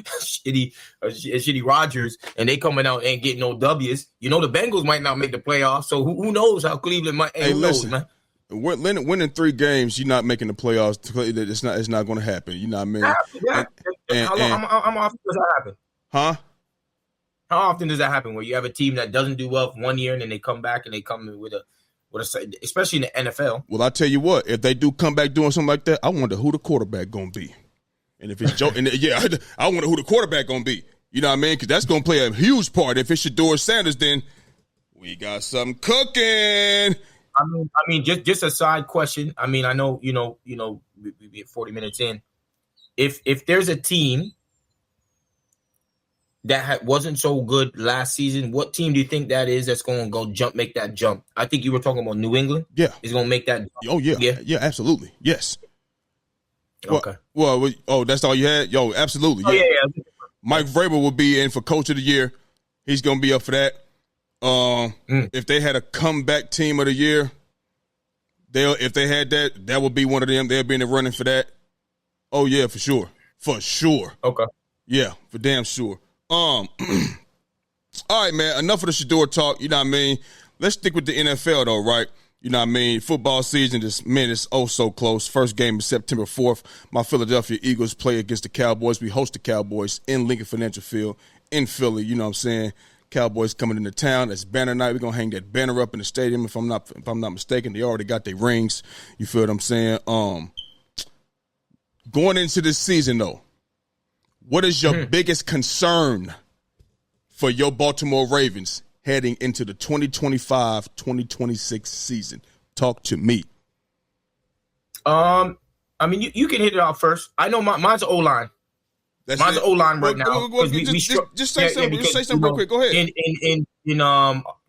Shitty Rodgers, and they coming out and getting no W's. The Bengals might not make the playoffs, so who knows how Cleveland might. Hey, listen, man. Winning 3 games, you're not making the playoffs. It's not going to happen. You know what I mean? Yeah. How often does that happen? Huh? How often does that happen where you have a team that doesn't do well for 1 year and then they come back and they come in with a especially in the NFL? Well, I tell you what, if they do come back doing something like that, I wonder who the quarterback gonna be. And if it's Joe, and yeah, I wonder who the quarterback gonna be. You know what I mean? Because that's gonna play a huge part. If it's Shedeur Sanders, then we got something cooking. I mean, just a side question. I mean, I know, we be 40 minutes in. If there's a team that wasn't so good last season, what team do you think that is that's going to go make that jump? I think you were talking about New England. Yeah, is going to make that jump. Oh yeah, yeah, absolutely, yes. Okay. Well, that's all you had. Yo, absolutely. Yeah. Oh, yeah. Mike Vrabel will be in for Coach of the Year. He's going to be up for that. If they had a comeback team of the year, if they had that would be one of them. They'll be in the running for that. Oh yeah, for sure. Okay. Yeah, for damn sure. All right, man. Enough of the Shedeur talk. You know what I mean? Let's stick with the NFL though, right? You know what I mean? Football season is oh so close. First game is September 4th. My Philadelphia Eagles play against the Cowboys. We host the Cowboys in Lincoln Financial Field in Philly. You know what I'm saying? Cowboys coming into town. It's banner night. We're gonna hang that banner up in the stadium. If I'm not mistaken, they already got their rings. You feel what I'm saying? Going into this season though, what is your biggest concern for your Baltimore Ravens heading into the 2025-2026 season? Talk to me. I mean, you can hit it out first. I know mine's O-line. Mine's O-line right now. Just say something. Just say something real quick. Go ahead. In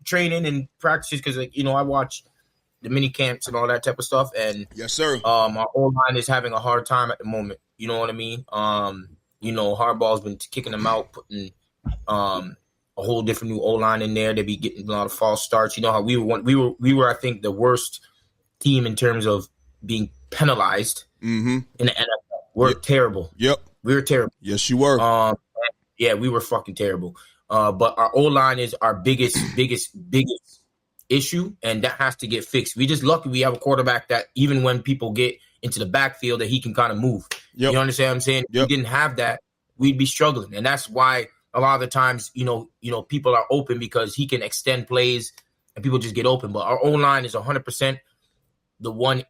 training and practices, because I watch the mini camps and all that type of stuff. And yes, sir. Our O-line is having a hard time at the moment. You know what I mean? Harbaugh's been kicking them out, putting a whole different new O-line in there. They be getting a lot of false starts. You know how we were I think the worst team in terms of being penalized in the NFL. We're terrible. Yep. We were terrible. Yes, you were. Yeah, we were fucking terrible. But our O-line is our biggest issue, and that has to get fixed. We just lucky we have a quarterback that even when people get into the backfield that he can kind of move. Yep. You understand what I'm saying? Yep. If we didn't have that, we'd be struggling. And that's why a lot of the times, people are open because he can extend plays and people just get open. But our O-line is 100% the one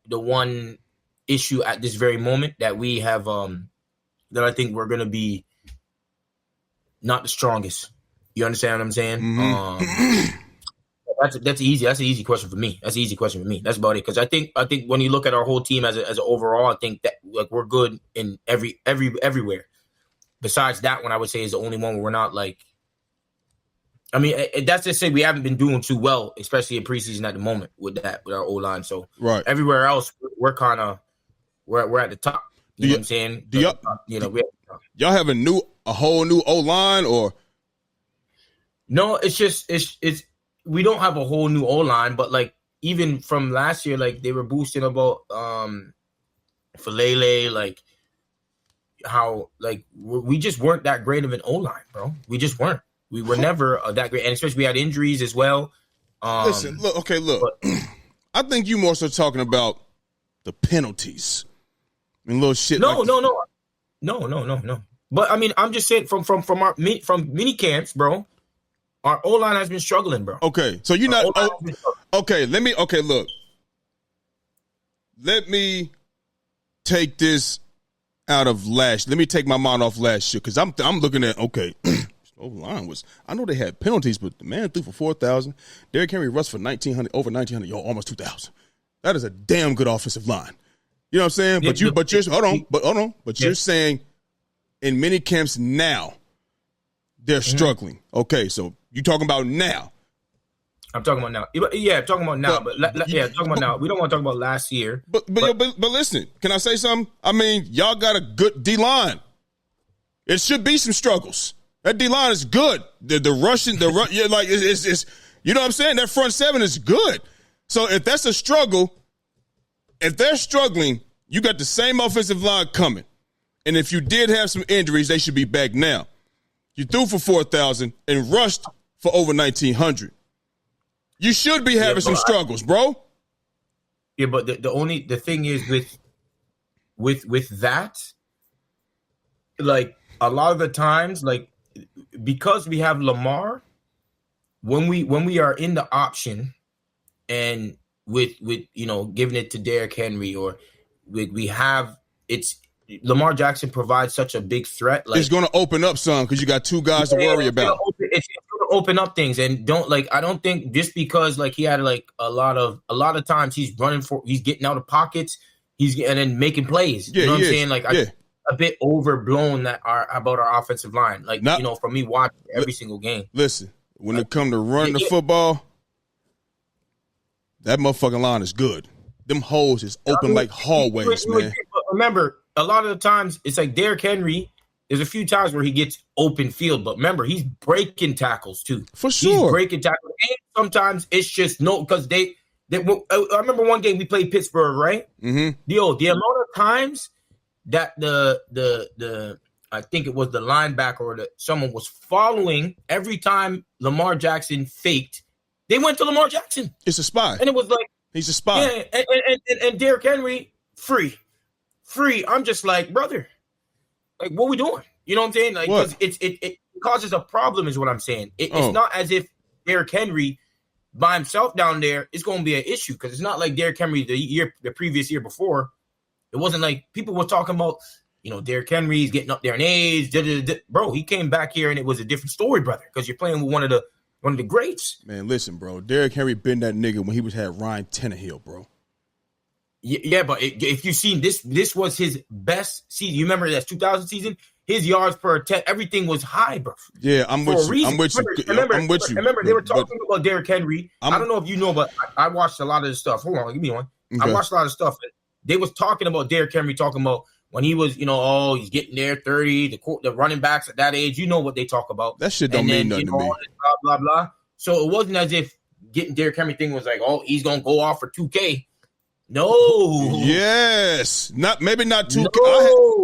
issue at this very moment that we have that I think we're going to be not the strongest. You understand what I'm saying? Mm-hmm. That's easy. That's an easy question for me. That's about it. Because I think when you look at our whole team as an overall, I think that like we're good in everywhere. Besides that one, I would say is the only one where we're not like. I mean, that's just say we haven't been doing too well, especially in preseason at the moment with our O-line. So right. Everywhere else, we're kind of we're at the top. You know what I'm saying? Y'all have a whole new O-line or? No, it's we don't have a whole new O-line, but like even from last year, like they were boosting about Falele, like how like we just weren't that great of an O-line, bro. We just weren't. We were never that great, and especially we had injuries as well. Listen, look. I think you more so talking about the penalties. I mean, little shit. No. But I mean, I'm just saying from mini camps, bro. Our O-line has been struggling, bro. Okay, so you're not. Okay, look. Let me take this out of last. Let me take my mind off last year because I'm looking at O-line was. I know they had penalties, but the man threw for 4,000. Derrick Henry rushed for 1,900, over 1,900, almost 2,000. That is a damn good offensive line. You know what I'm saying? You're saying in many camps now they're struggling. Okay, so you talking about now? I'm talking about now. Yeah, I'm talking about now. Talking about now. We don't want to talk about last year. But listen, can I say something? I mean, y'all got a good D-line. It should be some struggles. That D-line is good. The rushing, it's you know what I'm saying? That front seven is good. So if that's a struggle, if they're struggling, you got the same offensive line coming. And if you did have some injuries, they should be back now. You threw for 4,000 and rushed for over 1,900. You should be having some struggles, bro. Yeah, but the thing is with that, like a lot of the times, like because we have Lamar, when we are in the option and with giving it to Derrick Henry, or we have it's Lamar Jackson provides such a big threat. Like, it's going to open up some because you got two guys to worry about. It's going to open up things, and I don't think just because like he had like a lot of times he's getting out of pockets, and then making plays. Yeah, you know what I'm is. saying? Like a bit overblown about our offensive line. Like for me watching every single game. Listen, when it comes to running the football, that motherfucking line is good. Them holes is open like hallways, man. Remember, a lot of the times it's like Derrick Henry. There's a few times where he gets open field, but remember, he's breaking tackles too. For sure, he's breaking tackles. And sometimes it's just because they. I remember one game we played Pittsburgh, right? Mm-hmm. The amount of times that the I think it was the linebacker or someone was following every time Lamar Jackson faked, they went to Lamar Jackson. It's a spy, and it was like he's a spy. Yeah, and Derrick Henry free. I'm just like, brother, like what we doing? You know what I'm saying? Like, because it causes a problem, is what I'm saying. It's not as if Derrick Henry by himself down there is going to be an issue, because it's not like Derrick Henry the previous year before. It wasn't like people were talking about, Derrick Henry's getting up there in age. Bro, he came back here and it was a different story, brother, because you're playing with one of the greats. Man, listen, bro. Derrick Henry been that nigga when he had Ryan Tannehill, bro. Yeah, but if you've seen this was his best season. You remember that 2000 season? His yards per attempt, everything was high, bro. Yeah, I'm with you. Remember, they were talking about Derrick Henry. I don't know if you know, but I watched a lot of this stuff. Hold on, give me one. Okay. I watched a lot of stuff. They was talking about Derrick Henry, talking about when he was, he's getting there, 30, the running backs at that age. You know what they talk about. That shit don't mean nothing to me. Blah, blah, blah. So it wasn't as if getting Derrick Henry thing was like, oh, he's going to go off for 2K. No. Yes. Maybe not 2K.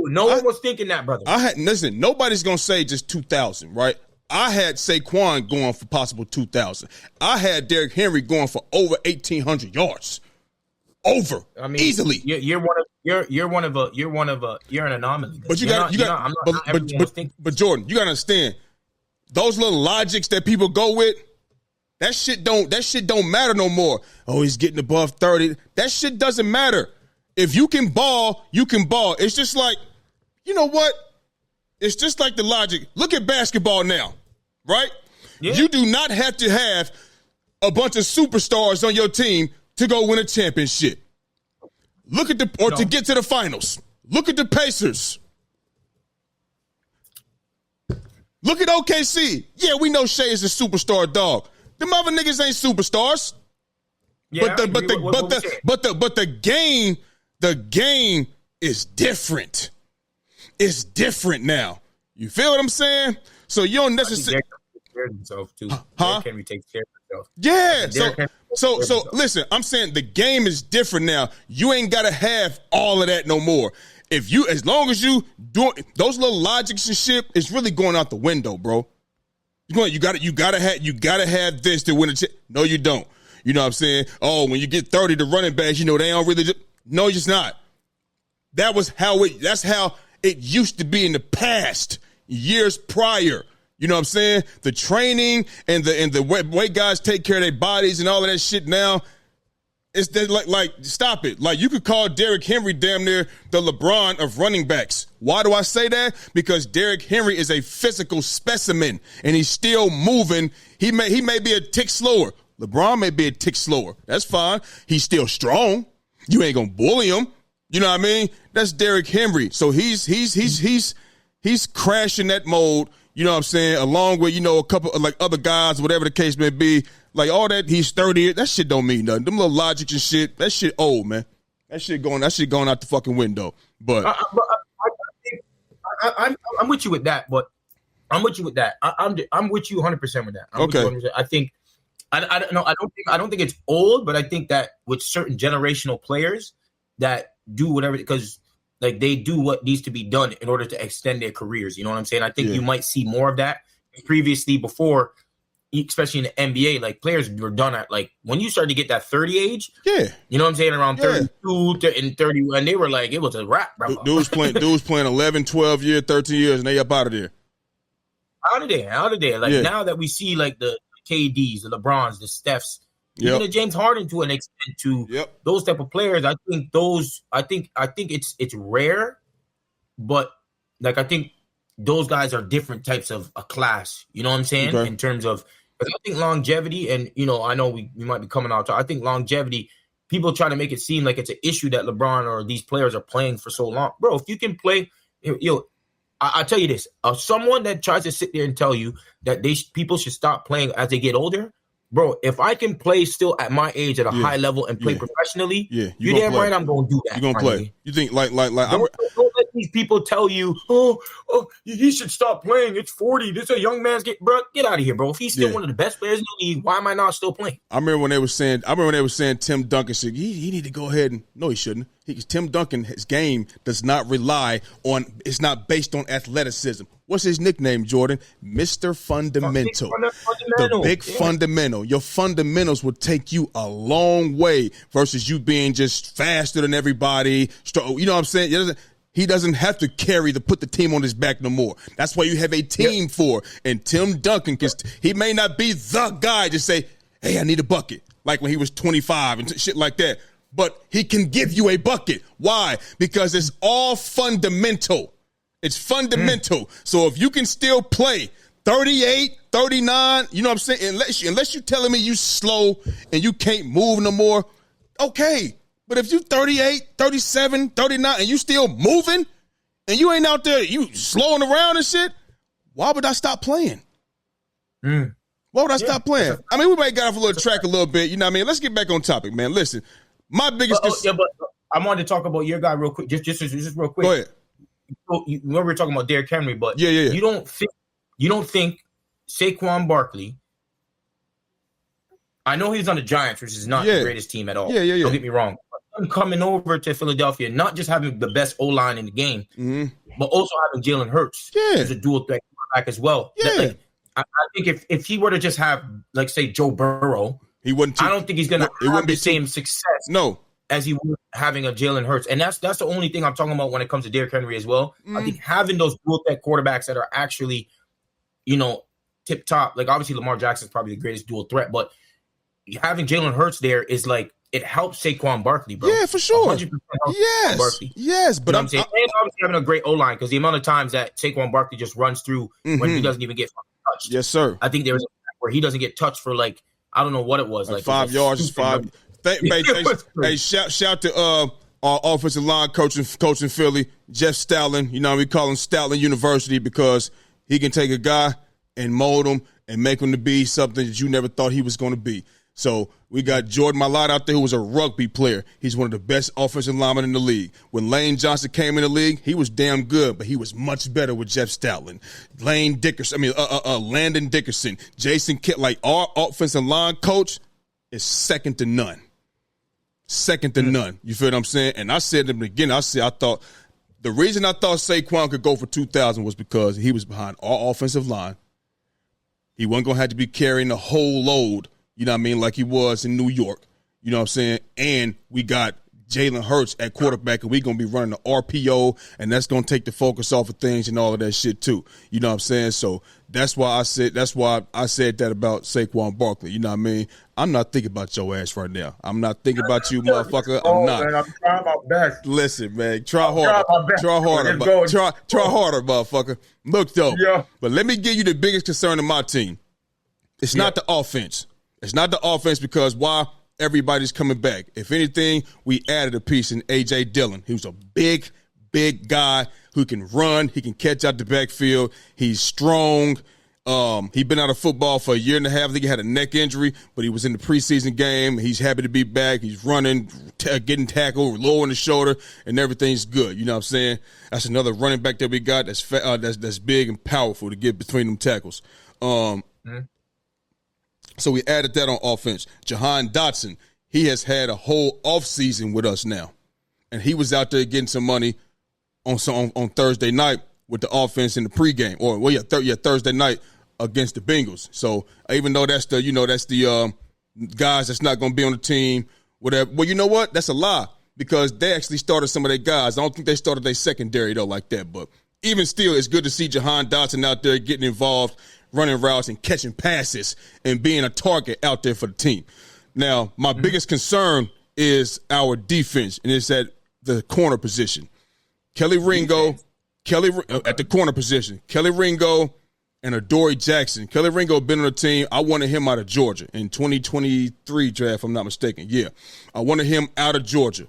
No one was thinking that, brother. Listen, nobody's going to say just 2,000, right? I had Saquon going for possible 2,000. I had Derrick Henry going for over 1,800 yards. Over. I mean, easily. You're an anomaly. But but Jordan, you got to understand, those little logics that people go with, that shit don't matter no more. Oh, he's getting above 30. That shit doesn't matter. If you can ball, you can ball. It's just like, you know what? It's just like the logic. Look at basketball now, right? Yeah. You do not have to have a bunch of superstars on your team to go win a championship. To get to the finals. Look at the Pacers. Look at OKC. Yeah, we know Shea is a superstar dog. Them other niggas ain't superstars. Yeah, but the game is different. It's different now. You feel what I'm saying? So you don't necessarily take care of himself too. Derrick Henry takes care of himself. Yeah. So listen, I'm saying the game is different now. You ain't gotta have all of that no more. As long as you do those little logics and shit, it's really going out the window, bro. You gotta have this to win a chip. No, you don't. You know what I'm saying? Oh, when you get 30 to running backs, they don't really. No, it's not. That's how it used to be in the past, years prior. You know what I'm saying? The training and the way guys take care of their bodies and all of that shit now. It's like stop it. Like, you could call Derrick Henry damn near the LeBron of running backs. Why do I say that? Because Derrick Henry is a physical specimen and he's still moving. He may be a tick slower. LeBron may be a tick slower. That's fine. He's still strong. You ain't gonna bully him. You know what I mean? That's Derrick Henry. So he's crashing that mode. You know what I'm saying? Along with, a couple of like other guys, whatever the case may be. Like all that, he's 30. That shit don't mean nothing. Them little logics and shit, that shit old, man. That shit going out the fucking window. But I'm with you with that. But I'm with you with that. I'm with you 100% with that. Okay. I think I don't think it's old, but I think that with certain generational players that do whatever, because like they do what needs to be done in order to extend their careers. You know what I'm saying? I think you might see more of that. Previously, before, especially in the NBA, like players were done at like when you started to get that 30 age. Yeah. You know what I'm saying? Around 32 and 30, and they were like, it was a wrap, bro. Dudes playing 11, 12 years, 13 years, and they up out of there. Out of there. Like now that we see like the KDs, the LeBrons, the Stephs, even the James Harden to an extent, to those type of players. I think it's rare, but like I think those guys are different types of a class. You know what I'm saying? In terms of, because I think longevity, and I know we might be coming out. I think longevity. People try to make it seem like it's an issue that LeBron or these players are playing for so long, bro. If you can play, I tell you this: someone that tries to sit there and tell you that people should stop playing as they get older, bro. If I can play still at my age at a high level and play professionally, you damn right I'm gonna do that. You're gonna play. You think like don't let these people tell you, oh, he should stop playing. It's 40. This is a young man's get out of here, bro. If he's still one of the best players in the league, why am I not still playing? I remember when they were saying Tim Duncan said he need to go ahead and no, he shouldn't. Tim Duncan, his game does not rely on, it's not based on athleticism. What's his nickname, Jordan? Mr. Fundamental. The big fundamental. Your fundamentals will take you a long way versus you being just faster than everybody. You know what I'm saying? He doesn't have to put the team on his back no more. That's why you have a team for. And Tim Duncan, he may not be the guy to say, hey, I need a bucket, like when he was 25 and shit like that. But he can give you a bucket. Why? Because it's all fundamental. It's fundamental. So if you can still play 38, 39, you know what I'm saying? Unless you're telling me you slow and you can't move no more, okay. But if you 38, 37, 39, and you still moving, and you ain't out there, you slowing around and shit, why would I stop playing? Why would I stop playing? I mean, we might get off a little track a little bit, you know what I mean? Let's get back on topic, man. Listen, my biggest... But I wanted to talk about your guy real quick, just real quick. Go ahead. You remember we were talking about Derrick Henry, but yeah. You don't think Saquon Barkley... I know he's on the Giants, which is not the greatest team at all. Yeah. Don't get me wrong. But him coming over to Philadelphia, not just having the best O-line in the game, but also having Jalen Hurts as a dual threat quarterback as well. Yeah. I think if he were to just have, like, say, Joe Burrow, I don't think he's going to have the same success as he would having a Jalen Hurts. And that's the only thing I'm talking about when it comes to Derrick Henry as well. I think having those dual threat quarterbacks that are actually, tip top, like obviously Lamar Jackson is probably the greatest dual threat, but having Jalen Hurts there is like, it helps Saquon Barkley, bro. Yeah, for sure. Yes. But I'm saying, and obviously having a great O-line, because the amount of times that Saquon Barkley just runs through when he doesn't even get touched. Yes, sir. I think there was a where he doesn't get touched for like, I don't know what it was. Like 5 yards is 5. Hey, shout to our offensive line coach in Philly, Jeff Stoutland. We call him Stoutland University because he can take a guy and mold him and make him to be something that you never thought he was going to be. So we got Jordan Mailata out there, who was a rugby player. He's one of the best offensive linemen in the league. When Lane Johnson came in the league, he was damn good, but he was much better with Jeff Stoutland. Landon Dickerson, Jason Kidd, like our offensive line coach is second to none. Second to none. You feel what I'm saying? And I said in the beginning, I thought the reason I thought Saquon could go for 2,000 was because he was behind our offensive line. He wasn't going to have to be carrying the whole load. You know what I mean? Like he was in New York. You know what I'm saying? And we got Jalen Hurts at quarterback, and we're going to be running the RPO, and that's going to take the focus off of things and all of that shit too. You know what I'm saying? So that's why I said that about Saquon Barkley. You know what I mean? I'm not thinking about your ass right now. I'm not thinking about you, motherfucker. I'm not. Man, I'm trying my best. Listen, man, try harder. Try harder, motherfucker. Look, though, but let me give you the biggest concern of my team. It's not the offense. It's not the offense because why? Everybody's coming back. If anything, we added a piece in A.J. Dillon. He was a big guy who can run. He can catch out the backfield. He's strong. He's been out of football for a year and a half. I think he had a neck injury, but he was in the preseason game. He's happy to be back. He's running, getting tackled, lowering the shoulder, and everything's good. You know what I'm saying? That's another running back that we got that's big and powerful to get between them tackles. So we added that on offense. Jahan Dotson, he has had a whole offseason with us now. And he was out there getting some money on Thursday night with the offense in the pregame. Thursday night against the Bengals. So even though that's the guys that's not going to be on the team, whatever. Well, you know what? That's a lie because they actually started some of their guys. I don't think they started their secondary, though, like that. But even still, it's good to see Jahan Dotson out there getting involved, running routes and catching passes and being a target out there for the team. Now, my biggest concern is our defense, and it's at the corner position. Kelly Ringo at the corner position. Kelly Ringo and Adoree Jackson. Kelly Ringo been on the team. I wanted him out of Georgia in 2023 draft, if I'm not mistaken. Yeah, I wanted him out of Georgia.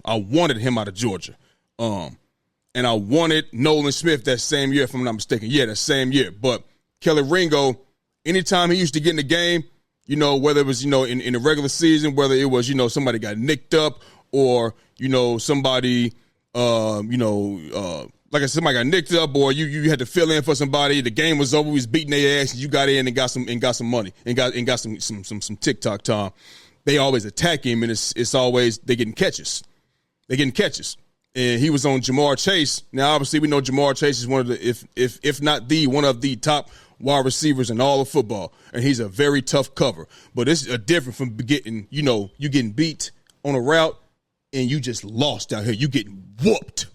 And I wanted Nolan Smith that same year, if I'm not mistaken. Yeah, that same year. But Kelly Ringo, anytime he used to get in the game, you know, whether it was, you know, in the regular season, whether it was, you know, somebody got nicked up or, you know, somebody, like I said, somebody got nicked up or you had to fill in for somebody. The game was over. We was beating their ass and you got in and got some money and got some TikTok time. They always attack him and it's always they getting catches. And he was on Jamar Chase. Now, obviously, we know Jamar Chase is one of the, if not the, one of the top wide receivers in all of football. And he's a very tough cover. But it's a different from getting, you know, you getting beat on a route and you just lost out here. You getting whooped.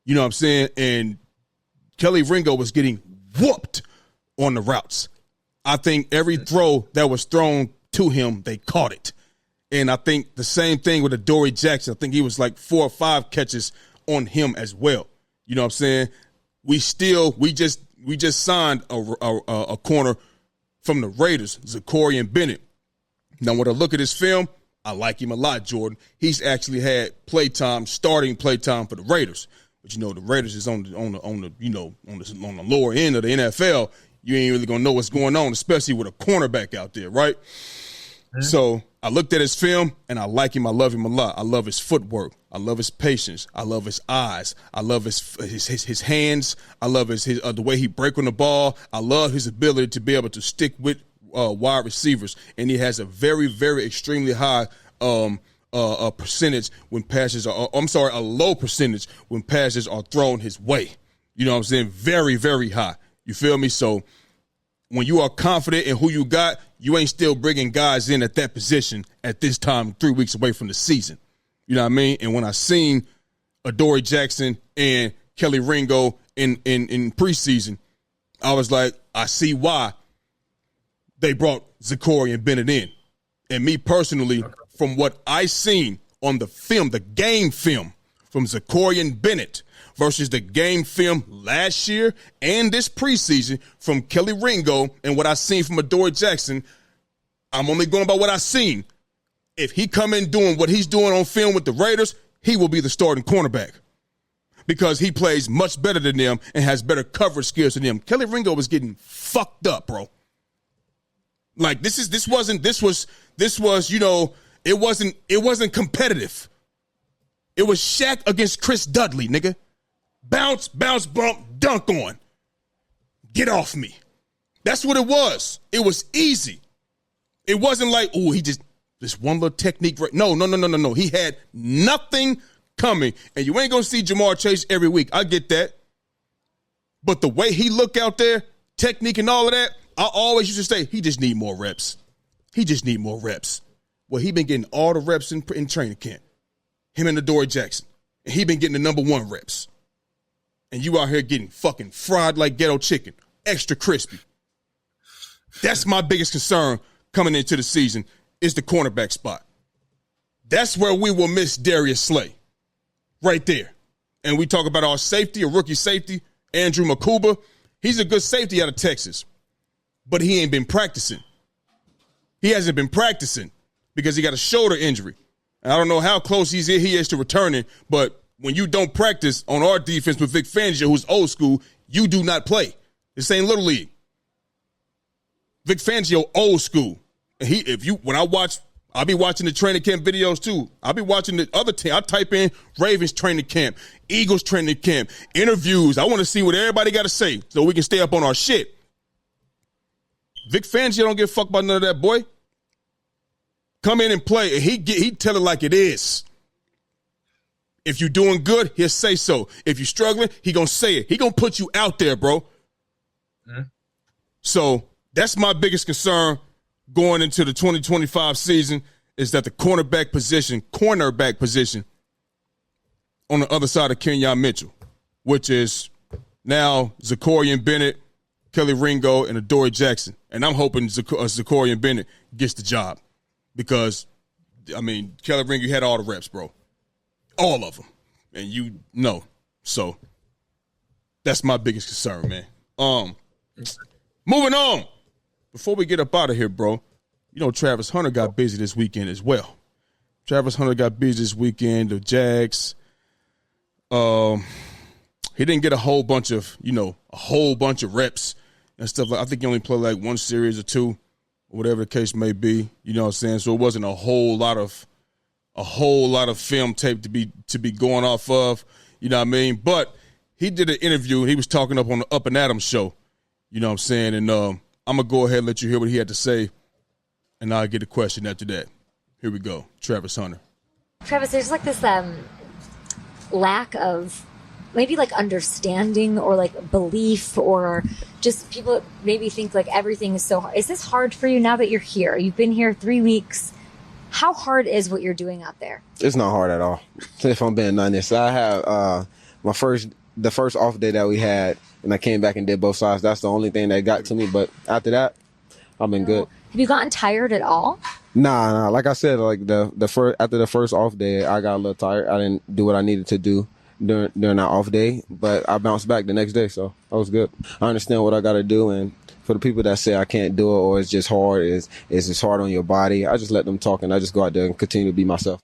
You know what I'm saying? And Kelly Ringo was getting whooped on the routes. I think every throw that was thrown to him, they caught it. And I think the same thing with Adoree Jackson. I think he was like 4 or 5 catches on him as well. You know what I'm saying? We just signed a corner from the Raiders, Zachorian Bennett. Now, when I look at his film, I like him a lot, Jordan. He's actually had starting playtime for the Raiders. But you know, the Raiders is on the lower end of the NFL. You ain't really gonna know what's going on, especially with a cornerback out there, right? So I looked at his film, and I like him. I love him a lot. I love his footwork. I love his patience. I love his eyes. I love his hands. I love his the way he break on the ball. I love his ability to be able to stick with wide receivers, and he has a very, very extremely high percentage when passes are. A low percentage when passes are thrown his way. You know what I'm saying? Very, very high. You feel me? So when you are confident in who you got, you ain't still bringing guys in at that position at this time, 3 weeks away from the season. You know what I mean? And when I seen Adoree Jackson and Kelly Ringo in preseason, I was like, I see why they brought Zachorian Bennett in. And me personally, from what I seen on the film, the game film from Zachorian Bennett versus the game film last year and this preseason from Kelly Ringo and what I seen from Adoree Jackson, I'm only going by what I seen. If he come in doing what he's doing on film with the Raiders, he will be the starting cornerback because he plays much better than them and has better coverage skills than them. Kelly Ringo was getting fucked up, bro. Like this was, you know, it wasn't competitive. It was Shaq against Chris Dudley, nigga. Bounce, bounce, bump, dunk on. Get off me. That's what it was. It was easy. It wasn't like, ooh, he just this one little technique. No. He had nothing coming. And you ain't going to see Jamar Chase every week. I get that. But the way he look out there, technique and all of that, I always used to say, he just need more reps. Well, he been getting all the reps in training camp. Him and Adoree Jackson. And he been getting the number 1 reps. And you out here getting fucking fried like ghetto chicken. Extra crispy. That's my biggest concern coming into the season is the cornerback spot. That's where we will miss Darius Slay. Right there. And we talk about our safety, a rookie safety, Andrew Makuba. He's a good safety out of Texas. But he ain't been practicing. He hasn't been practicing because he got a shoulder injury. And I don't know how close he is to returning, but when you don't practice on our defense with Vic Fangio, who's old school, you do not play. This ain't Little League. Vic Fangio, old school. And I'll be watching the training camp videos too. I'll be watching the other team. I type in Ravens training camp, Eagles training camp, interviews. I want to see what everybody got to say so we can stay up on our shit. Vic Fangio don't give a fuck about none of that, boy. Come in and play, and he tell it like it is. If you're doing good, he'll say so. If you're struggling, he gonna say it. He gonna put you out there, bro. Mm-hmm. So that's my biggest concern going into the 2025 season is that the cornerback position on the other side of Kenyon Mitchell, which is now Zacharian Bennett, Kelly Ringo, and Adoree Jackson. And I'm hoping Zacharian Bennett gets the job because, I mean, Kelly Ringo had all the reps, bro. All of them. And you know. So that's my biggest concern, man. Moving on. Before we get up out of here, bro, you know Travis Hunter got busy this weekend as well. Travis Hunter got busy this weekend. The Jags, he didn't get a whole bunch of reps and stuff. I think he only played like one series or two, or whatever the case may be. You know what I'm saying? So it wasn't a whole lot of film tape to be going off of. You know what I mean? But he did an interview and he was talking up on the Up and Adams show. You know what I'm saying? And I'm gonna go ahead and let you hear what he had to say, and I'll get a question after that. Here we go. Travis Hunter. Travis, there's like this lack of maybe like understanding or like belief, or just people maybe think like everything is so hard. Is this hard for you now that you're here? You've been here 3 weeks. How hard is what you're doing out there? It's not hard at all, if I'm being honest. I have the first off day that we had, and I came back and did both sides. That's the only thing that got to me. But after that, I've been good. Have you gotten tired at all? Nah. Like I said, like after the first off day, I got a little tired. I didn't do what I needed to do during that off day, but I bounced back the next day, so I was good. I understand what I got to do, and for the people that say I can't do it or it's just hard, it's just hard on your body, I just let them talk, and I just go out there and continue to be myself.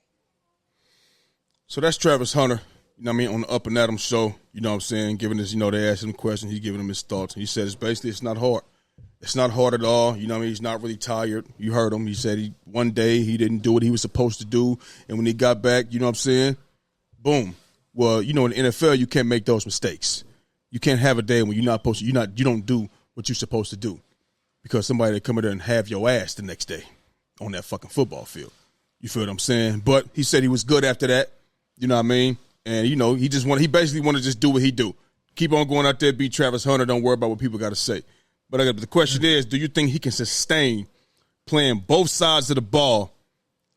So that's Travis Hunter, you know what I mean, on the Up and Adams show, you know what I'm saying, giving us, they asked him questions, he's giving them his thoughts, and he said it's not hard. It's not hard at all, you know what I mean, he's not really tired. You heard him, he said one day he didn't do what he was supposed to do, and when he got back, you know what I'm saying, boom. Well, in the NFL, you can't make those mistakes. You can't have a day when you're not supposed to, you don't do what you're supposed to do because somebody come in there and have your ass the next day on that fucking football field. You feel what I'm saying? But he said he was good after that, you know what I mean? And, he basically wanted to just do what he do. Keep on going out there, beat Travis Hunter, don't worry about what people got to say. But the question is, do you think he can sustain playing both sides of the ball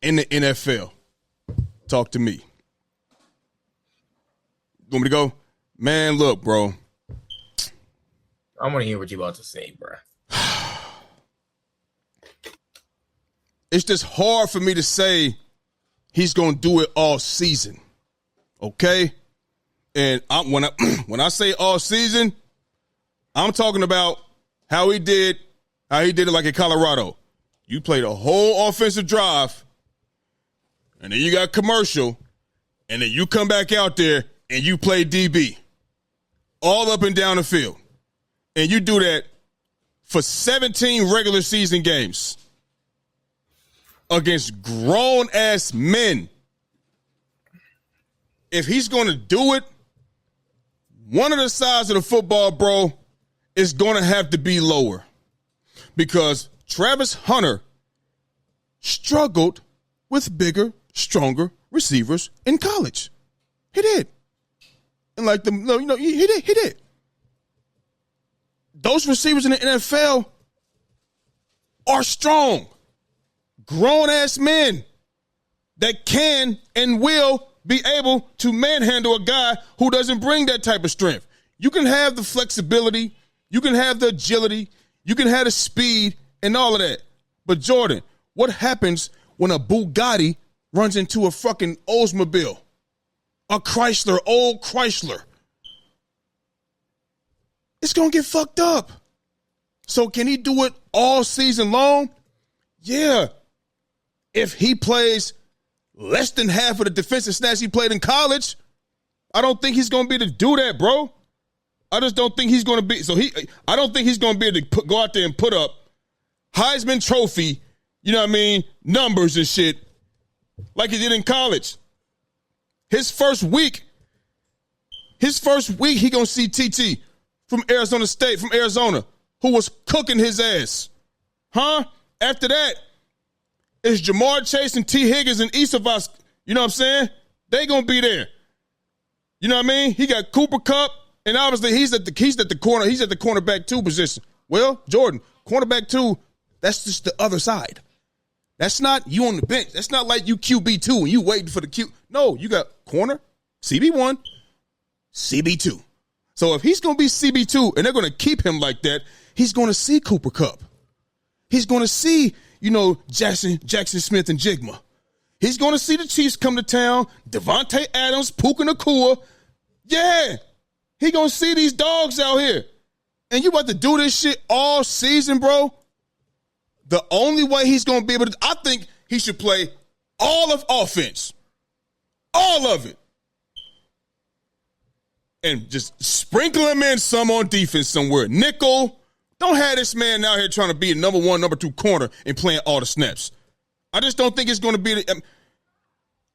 in the NFL? Talk to me. You want me to go? Man, look, bro. I want to hear what you about to say, bro. It's just hard for me to say he's going to do it all season, okay? And when I say all season, I'm talking about how he did it like in Colorado. You played a whole offensive drive, and then you got commercial, and then you come back out there and you play DB all up and down the field. And you do that for 17 regular season games against grown-ass men. If he's going to do it, one of the sides of the football, bro, is going to have to be lower. Because Travis Hunter struggled with bigger, stronger receivers in college. He did. And he did. Those receivers in the NFL are strong, grown-ass men that can and will be able to manhandle a guy who doesn't bring that type of strength. You can have the flexibility, you can have the agility, you can have the speed and all of that. But Jordan, what happens when a Bugatti runs into a fucking Oldsmobile? A Chrysler, old Chrysler. It's going to get fucked up. So can he do it all season long? Yeah. If he plays less than half of the defensive snaps he played in college, I don't think he's going to be able to do that, bro. I just don't think he's going to be. I don't think he's going to be able to go out there and put up Heisman Trophy, numbers and shit like he did in college. His first week, he gonna see TT from Arizona, who was cooking his ass. Huh? After that, it's Jamar Chase and T. Higgins and Isavas. You know what I'm saying? They gonna be there. You know what I mean? He got Cooper Kupp, and obviously he's at the cornerback 2 position. Well, Jordan, cornerback 2, that's just the other side. That's not you on the bench. That's not like you QB2 and you waiting for the Q. No, you got corner, CB1, CB2. So if he's going to be CB2 and they're going to keep him like that, he's going to see Cooper Kupp. He's going to see, Jackson Smith and Jigma. He's going to see the Chiefs come to town, Devontae Adams, Puka Nacua. Yeah, he going to see these dogs out here. And you about to do this shit all season, bro? The only way he's going to be able to, I think he should play all of offense. All of it. And just sprinkle him in some on defense somewhere. Nickel. Don't have this man out here trying to be a number 1, number 2 corner and playing all the snaps. I just don't think it's going to be.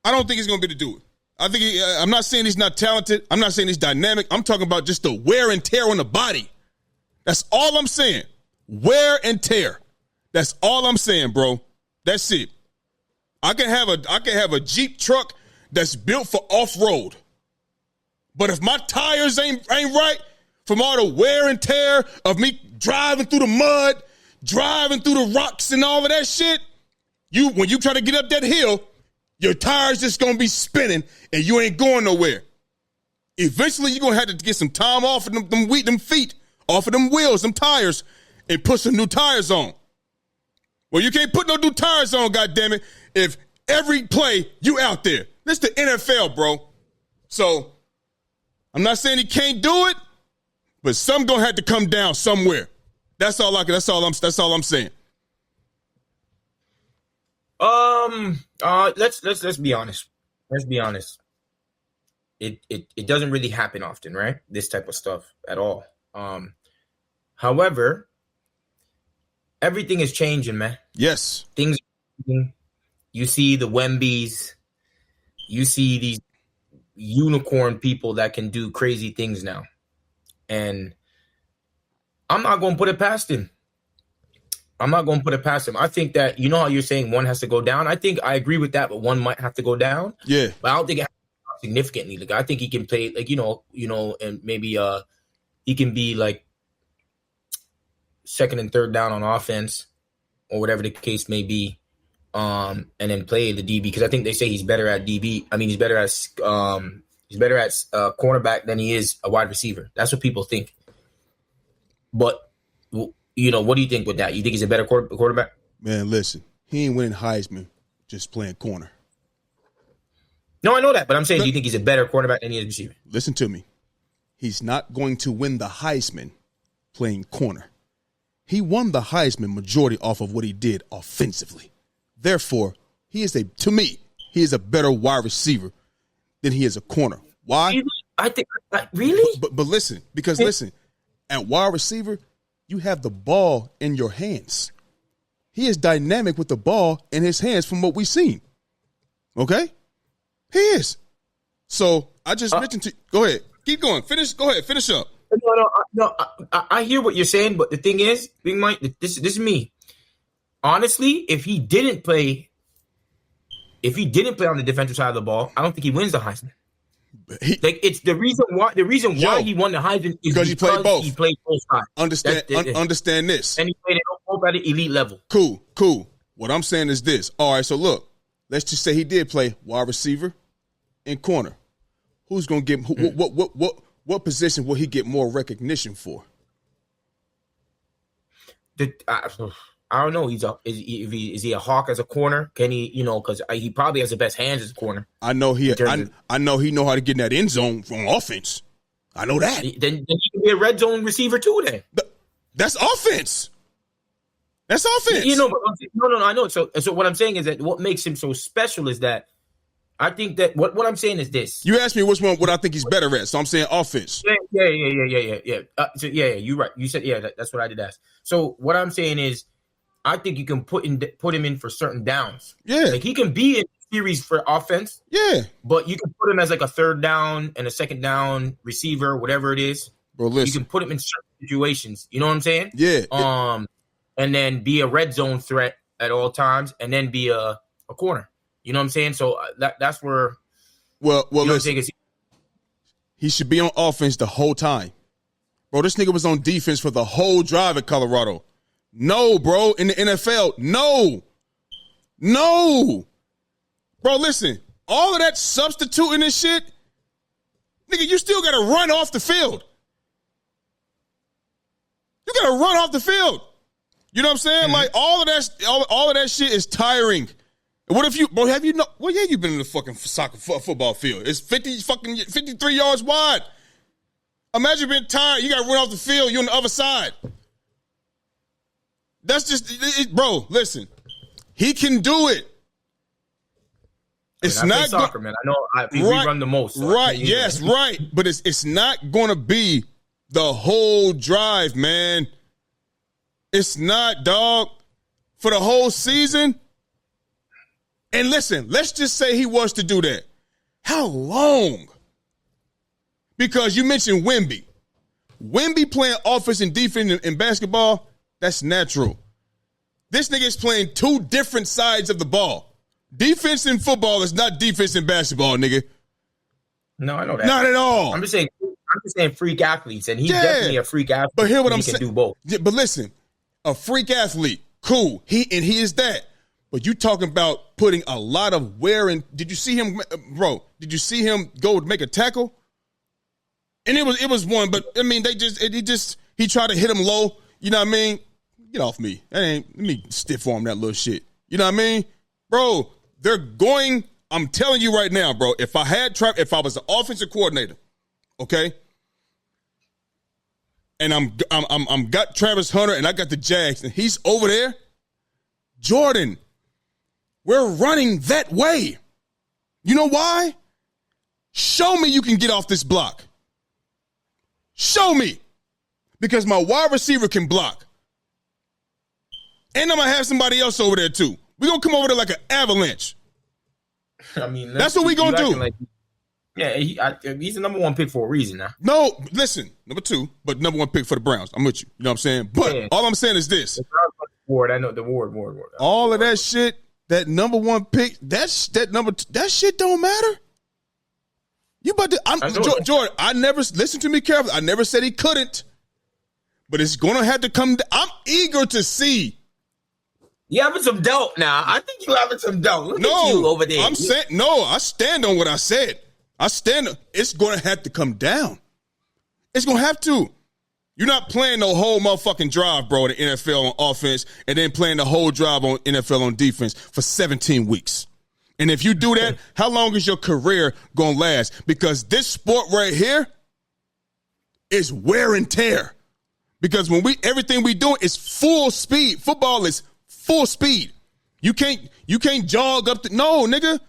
I don't think he's going to be able to do it. I think I'm not saying he's not talented. I'm not saying he's dynamic. I'm talking about just the wear and tear on the body. That's all I'm saying. Wear and tear. That's all I'm saying, bro. That's it. I can have a Jeep truck that's built for off-road. But if my tires ain't right from all the wear and tear of me driving through the mud, driving through the rocks and all of that shit, when you try to get up that hill, your tires just gonna be spinning and you ain't going nowhere. Eventually, you're gonna have to get some time off of them feet, off of them wheels, them tires, and put some new tires on. Well, you can't put no new tires on, goddammit, if every play you out there. This the NFL, bro. So I'm not saying he can't do it, but some gonna have to come down somewhere. That's all I'm saying. Let's be honest. Let's be honest. It doesn't really happen often, right? This type of stuff at all. However, everything is changing, man. Yes. Things are changing. You see the Wembys, you see these unicorn people that can do crazy things now. And I'm not going to put it past him. I think that, how you're saying one has to go down. I think I agree with that, but one might have to go down. Yeah. But I don't think it has to go significantly. Like, I think he can play, like, and maybe he can be like second and third down on offense or whatever the case may be. And then play the DB, because I think they say he's better at DB. I mean, he's better at cornerback than he is a wide receiver. That's what people think. But what do you think with that? You think he's a better quarterback? Man, listen, he ain't winning Heisman just playing corner. No, I know that, but I'm saying, do you think he's a better quarterback than he is receiver? Listen to me. He's not going to win the Heisman playing corner. He won the Heisman majority off of what he did offensively. Therefore, he is a better wide receiver than he is a corner. Why? I think, really? But listen, at wide receiver, you have the ball in your hands. He is dynamic with the ball in his hands from what we've seen. Okay? He is. So I just mentioned to you. Go ahead. Keep going. Go ahead. Finish up. No. I hear what you're saying, but the thing is, Big Mike, this is me. Honestly, if he didn't play on the defensive side of the ball, I don't think he wins the Heisman. It's the reason why he won the Heisman is because he played both. He played both sides. Understand this. And he played it both at the elite level. Cool. What I'm saying is this. All right, so look, let's just say he did play wide receiver and corner. Who's going to get what position will he get more recognition for? I don't know. Is he a hawk as a corner? Can he, because he probably has the best hands as a corner. I know he know how to get in that end zone from offense. I know that. Then he can be a red zone receiver too. Then that's offense. That's offense. No. I know. So what I'm saying is that what makes him so special is that I think that what I'm saying is this. You asked me what I think he's better at, so I'm saying offense. Yeah. You're right. You said that's what I did ask. So what I'm saying is, I think you can put him in for certain downs. Yeah. Like he can be in series for offense. Yeah. But you can put him as like a third down and a second down receiver, whatever it is. Bro, listen. You can put him in certain situations. You know what I'm saying? Yeah. And then be a red zone threat at all times, and then be a corner. You know what I'm saying? So that's where. Well, listen. He should be on offense the whole time. Bro, this nigga was on defense for the whole drive at Colorado. No, bro, in the NFL, no. Bro, listen, all of that substituting and shit, nigga, you still got to run off the field. gotta run off the field. You know what I'm saying? Mm-hmm. Like all of that shit is tiring. What if you, bro? Have you you've been in the fucking football field? It's 53 yards wide. Imagine being tired. You got to run off the field. You're on the other side. That's just, bro. Listen, he can do it. It's not soccer, man. I know we run the most. So right? Yes, right. But it's not going to be the whole drive, man. It's not, dog. For the whole season. And listen, let's just say he was to do that. How long? Because you mentioned Wemby. Wemby playing offense and defense in basketball, that's natural. This nigga is playing two different sides of the ball. Defense in football is not defense in basketball, nigga. No, I know that. Not at all. I'm just saying freak athletes, and he's definitely a freak athlete. But hear what I'm saying. saying. He can do both. Yeah, but listen, a freak athlete, cool. He is that. But you talking about putting a lot of wear in. Did you see him, bro? Did you see him go make a tackle? And it was one, but I mean, he tried to hit him low. You know what I mean? Get off me. Let me stiff arm that little shit. You know what I mean? Bro, they're going, I'm telling you right now, bro, if I was the offensive coordinator, okay? And I'm got Travis Hunter and I got the Jags and he's over there. Jordan, we're running that way. You know why? Show me you can get off this block. Show me. Because my wide receiver can block. And I'm going to have somebody else over there too. We're going to come over there like an avalanche. I mean, that's what we're going to do. Like, yeah, he's the number one pick for a reason now. No, listen, number two, but number one pick for the Browns. I'm with you. You know what I'm saying? But all I'm saying is this. Ward, I know the Ward. All of that shit, that number one pick, that shit don't matter. You about to, Jordan, I never, listen to me carefully. I never said he couldn't, but it's going to have to come. I'm eager to see. You having some doubt now. I think you having some doubt. Look at you over there. I'm saying, no, I stand on what I said. It's going to have to come down. It's going to have to. You're not playing the whole motherfucking drive, bro, in the NFL on offense, and then playing the whole drive on NFL on defense for 17 weeks. And if you do that, how long is your career going to last? Because this sport right here is wear and tear. Because when everything we do is full speed. Football is full speed. You can't jog up no, nigga.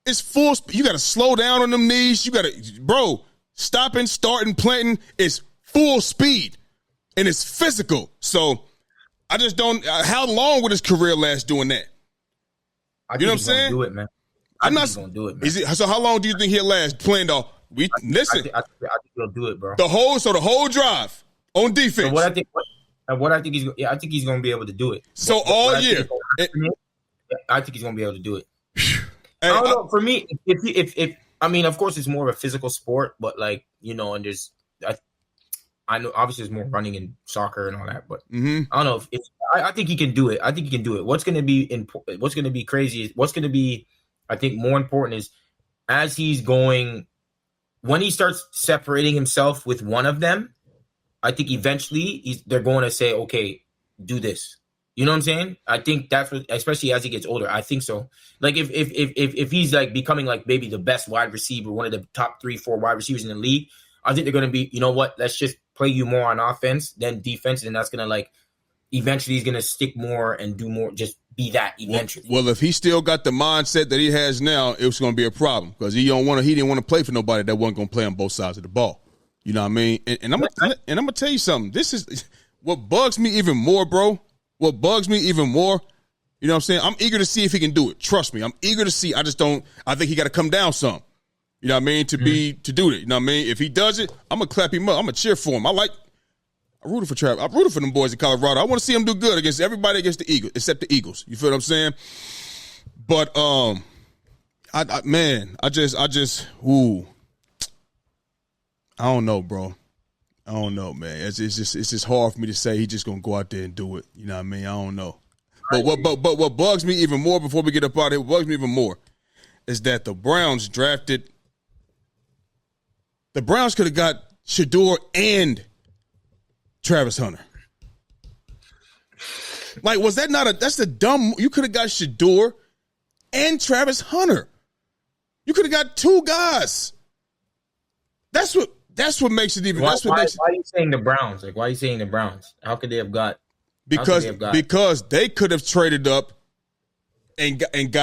It's full speed. You got to slow down on them knees. You got to, bro, stopping, starting, planting is full speed. And it's physical. So I just don't, how long would his career last doing that? You know what I'm saying? Do it, man. I think he's gonna do it, man. So how long do you think he'll last playing though? Listen. I think he'll do it, bro. The whole drive on defense. So what I think he's gonna be able to do it. So all year. I think he's gonna be able to do it. Hey, I don't know. For me, if I mean, of course, it's more of a physical sport, but like, you know, and there's I know obviously there's more running in soccer and all that, but I don't know if I think he can do it. I think he can do it. What's going to be crazy is what's going to be, I think, more important is as he's going, when he starts separating himself with one of them, I think eventually they're going to say, okay, do this. You know what I'm saying? I think that's what, especially as he gets older. I think so. Like if he's like becoming like maybe the best wide receiver, one of the top 3-4 wide receivers in the league, I think they're going to be, you know what? Let's just play you more on offense than defense, and that's going to like eventually he's going to stick more and do more. Just be that eventually. Well, if he still got the mindset that he has now, it was going to be a problem because he didn't want to play for nobody that wasn't going to play on both sides of the ball. You know what I mean? And I'm gonna tell you something. This is what bugs me even more, bro. What bugs me even more, you know what I'm saying? I'm eager to see if he can do it. Trust me. I'm eager to see. I think he got to come down some. You know what I mean? To do it. You know what I mean? If he does it, I'm going to clap him up. I'm going to cheer for him. I rooted for Travis. I rooted for them boys in Colorado. I want to see him do good against everybody against the Eagles, except the Eagles. You feel what I'm saying? But, I don't know, bro. I don't know, man. It's just hard for me to say he's just gonna go out there and do it. You know what I mean? I don't know. But what bugs me even more before we get up out of here, what bugs me even more is that the Browns could have got Shedeur and Travis Hunter? Like, was that not that's the dumb, you could have got Shedeur and Travis Hunter. You could have got two guys. That's what makes it even. Why Why are you saying the Browns? Like, why are you saying the Browns? How could they have got? Because they could have traded up they could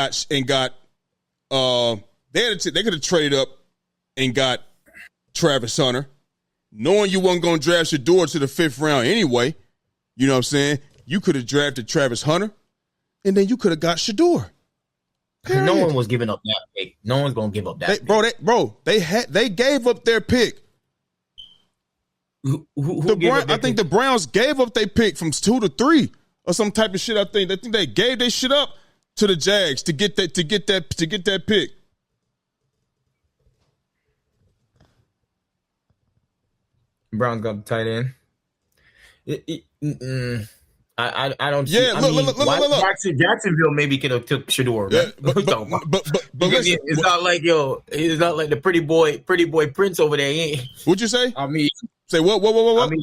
have traded up and got Travis Hunter, knowing you wasn't going to draft Shedeur to the 5th round anyway. You know what I'm saying? You could have drafted Travis Hunter, and then you could have got Shedeur. Period. No one was giving up that pick. No one's going to give up that pick. They gave up their pick. I think the Browns gave up their pick from 2 to 3 or some type of shit. I think they gave their shit up to the Jags to get that pick. Browns got the tight end. I don't see. Yeah, look. Jacksonville maybe could have took Shedeur. Right? Yeah, but listen, it's not like the pretty boy Prince over there. What'd you say? I mean, say what? I mean,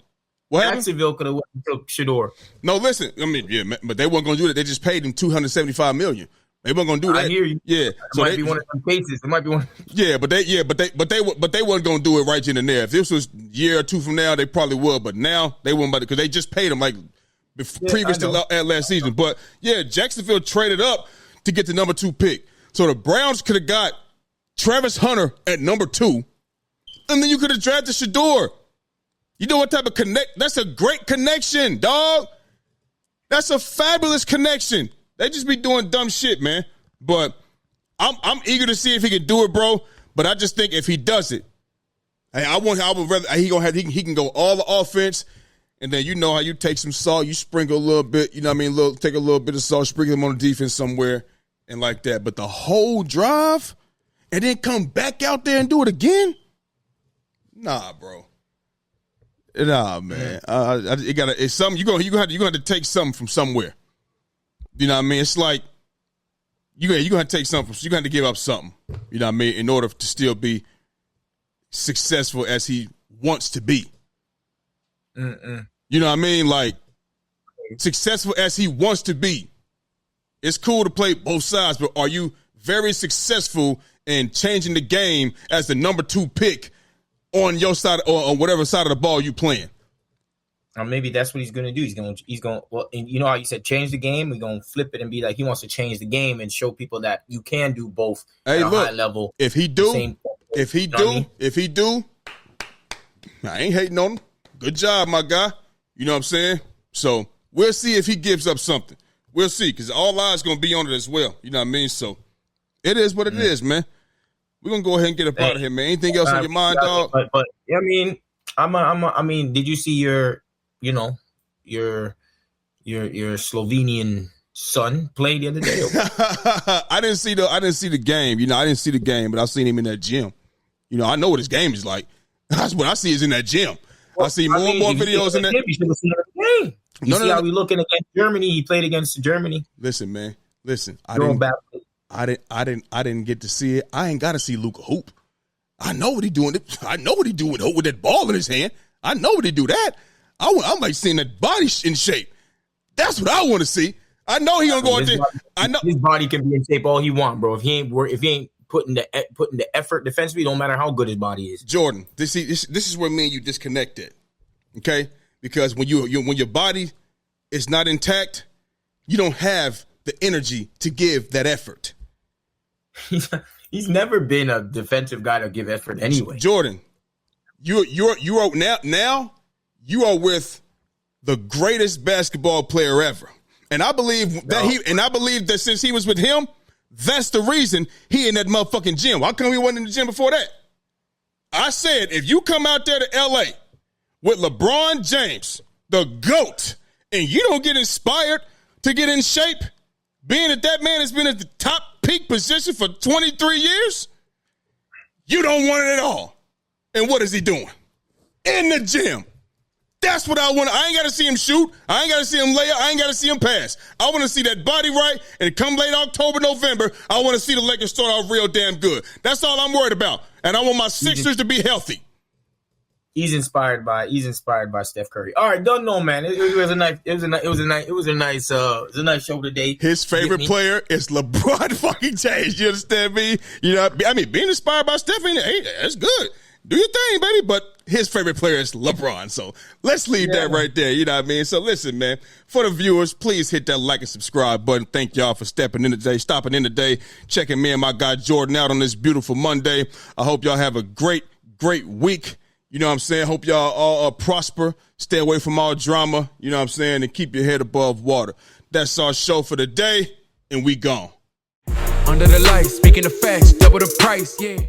what Jacksonville could have took Shedeur. No, listen. I mean, yeah, but they weren't going to do that. They just paid him $275 million. They weren't going to do that. I hear you. Yeah, so it might be one of some cases. It might be one. Yeah, but they weren't going to do it right then and there. If this was a year or two from now, they probably would. But now they won't, because they just paid him like previous to last season. But yeah, Jacksonville traded up to get the number 2 pick. So the Browns could have got Travis Hunter at number 2, and then you could have drafted Shedeur. You know what type of connect? That's a great connection, dog. That's a fabulous connection. They just be doing dumb shit, man. But I'm eager to see if he can do it, bro. But I just think if he does it, I would rather he can go all the offense, and then you know how you take some salt, you sprinkle a little bit, you know what I mean? Take a little bit of salt, sprinkle him on the defense somewhere, and like that. But the whole drive, and then come back out there and do it again? Nah, bro. Nah, man. It's something you're gonna have to take something from somewhere. You know what I mean? It's like you're gonna have to take something. You're gonna have to give up something. You know what I mean? In order to still be successful as he wants to be. You know what I mean? Like successful as he wants to be. It's cool to play both sides, but are you very successful in changing the game as the number 2 pick on your side or on whatever side of the ball you playing? Or maybe that's what he's going to do. He's going. Well, and you know how you said change the game. We're going to flip it and be like he wants to change the game and show people that you can do both at a high level. If he do, I ain't hating on him. Good job, my guy. You know what I'm saying? So we'll see if he gives up something. We'll see, because all eyes going to be on it as well. You know what I mean? So it is what it is, man. We're going to go ahead and get up out of here, man. Anything else on your mind, dog? But I mean, I mean, did you see your Slovenian son play the other day? I didn't see the game. You know, I didn't see the game, but I've seen him in that gym. You know, I know what his game is like. That's what I see is in that gym. Well, I see more and more videos in that. You should have seen the game. You see how we looking against Germany? He played against Germany. Listen, man. I didn't get to see it. I ain't got to see Luka hoop. I know what he doing. I know what he doing with that ball in his hand. I know what he do that. I'm like seeing that body in shape. That's what I want to see. I know he gonna go out there. I know his body can be in shape all he want, bro. If he ain't putting the effort defensively, don't matter how good his body is. Jordan, this is where me and you disconnected. Okay, because when your body is not intact, you don't have the energy to give that effort. He's never been a defensive guy to give effort anyway. Jordan, you are now you are with the greatest basketball player ever. And I believe that since he was with him, that's the reason he in that motherfucking gym. Why come he wasn't in the gym before that? I said, if you come out there to LA with LeBron James, the GOAT, and you don't get inspired to get in shape, being that man has been at the top peak position for 23 years, you don't want it at all. And what is he doing? In the gym. That's what I want. I ain't got to see him shoot. I ain't got to see him lay up. I ain't got to see him pass. I want to see that body right. And come late October, November, I want to see the Lakers start off real damn good. That's all I'm worried about. And I want my Sixers to be healthy. he's inspired by Steph Curry. All right, don't know, man. It was a nice show today. His favorite player is LeBron fucking James. You understand me? You know, I mean, being inspired by Steph, hey, that's good. Do your thing, baby. But his favorite player is LeBron. So let's leave that right there. You know what I mean? So listen, man, for the viewers, please hit that like and subscribe button. Thank y'all for stopping in today, checking me and my guy Jordan out on this beautiful Monday. I hope y'all have a great week. You know what I'm saying? Hope y'all all prosper. Stay away from all drama. You know what I'm saying? And keep your head above water. That's our show for the day, and we gone. Under the lights, speaking of facts, double the price, yeah.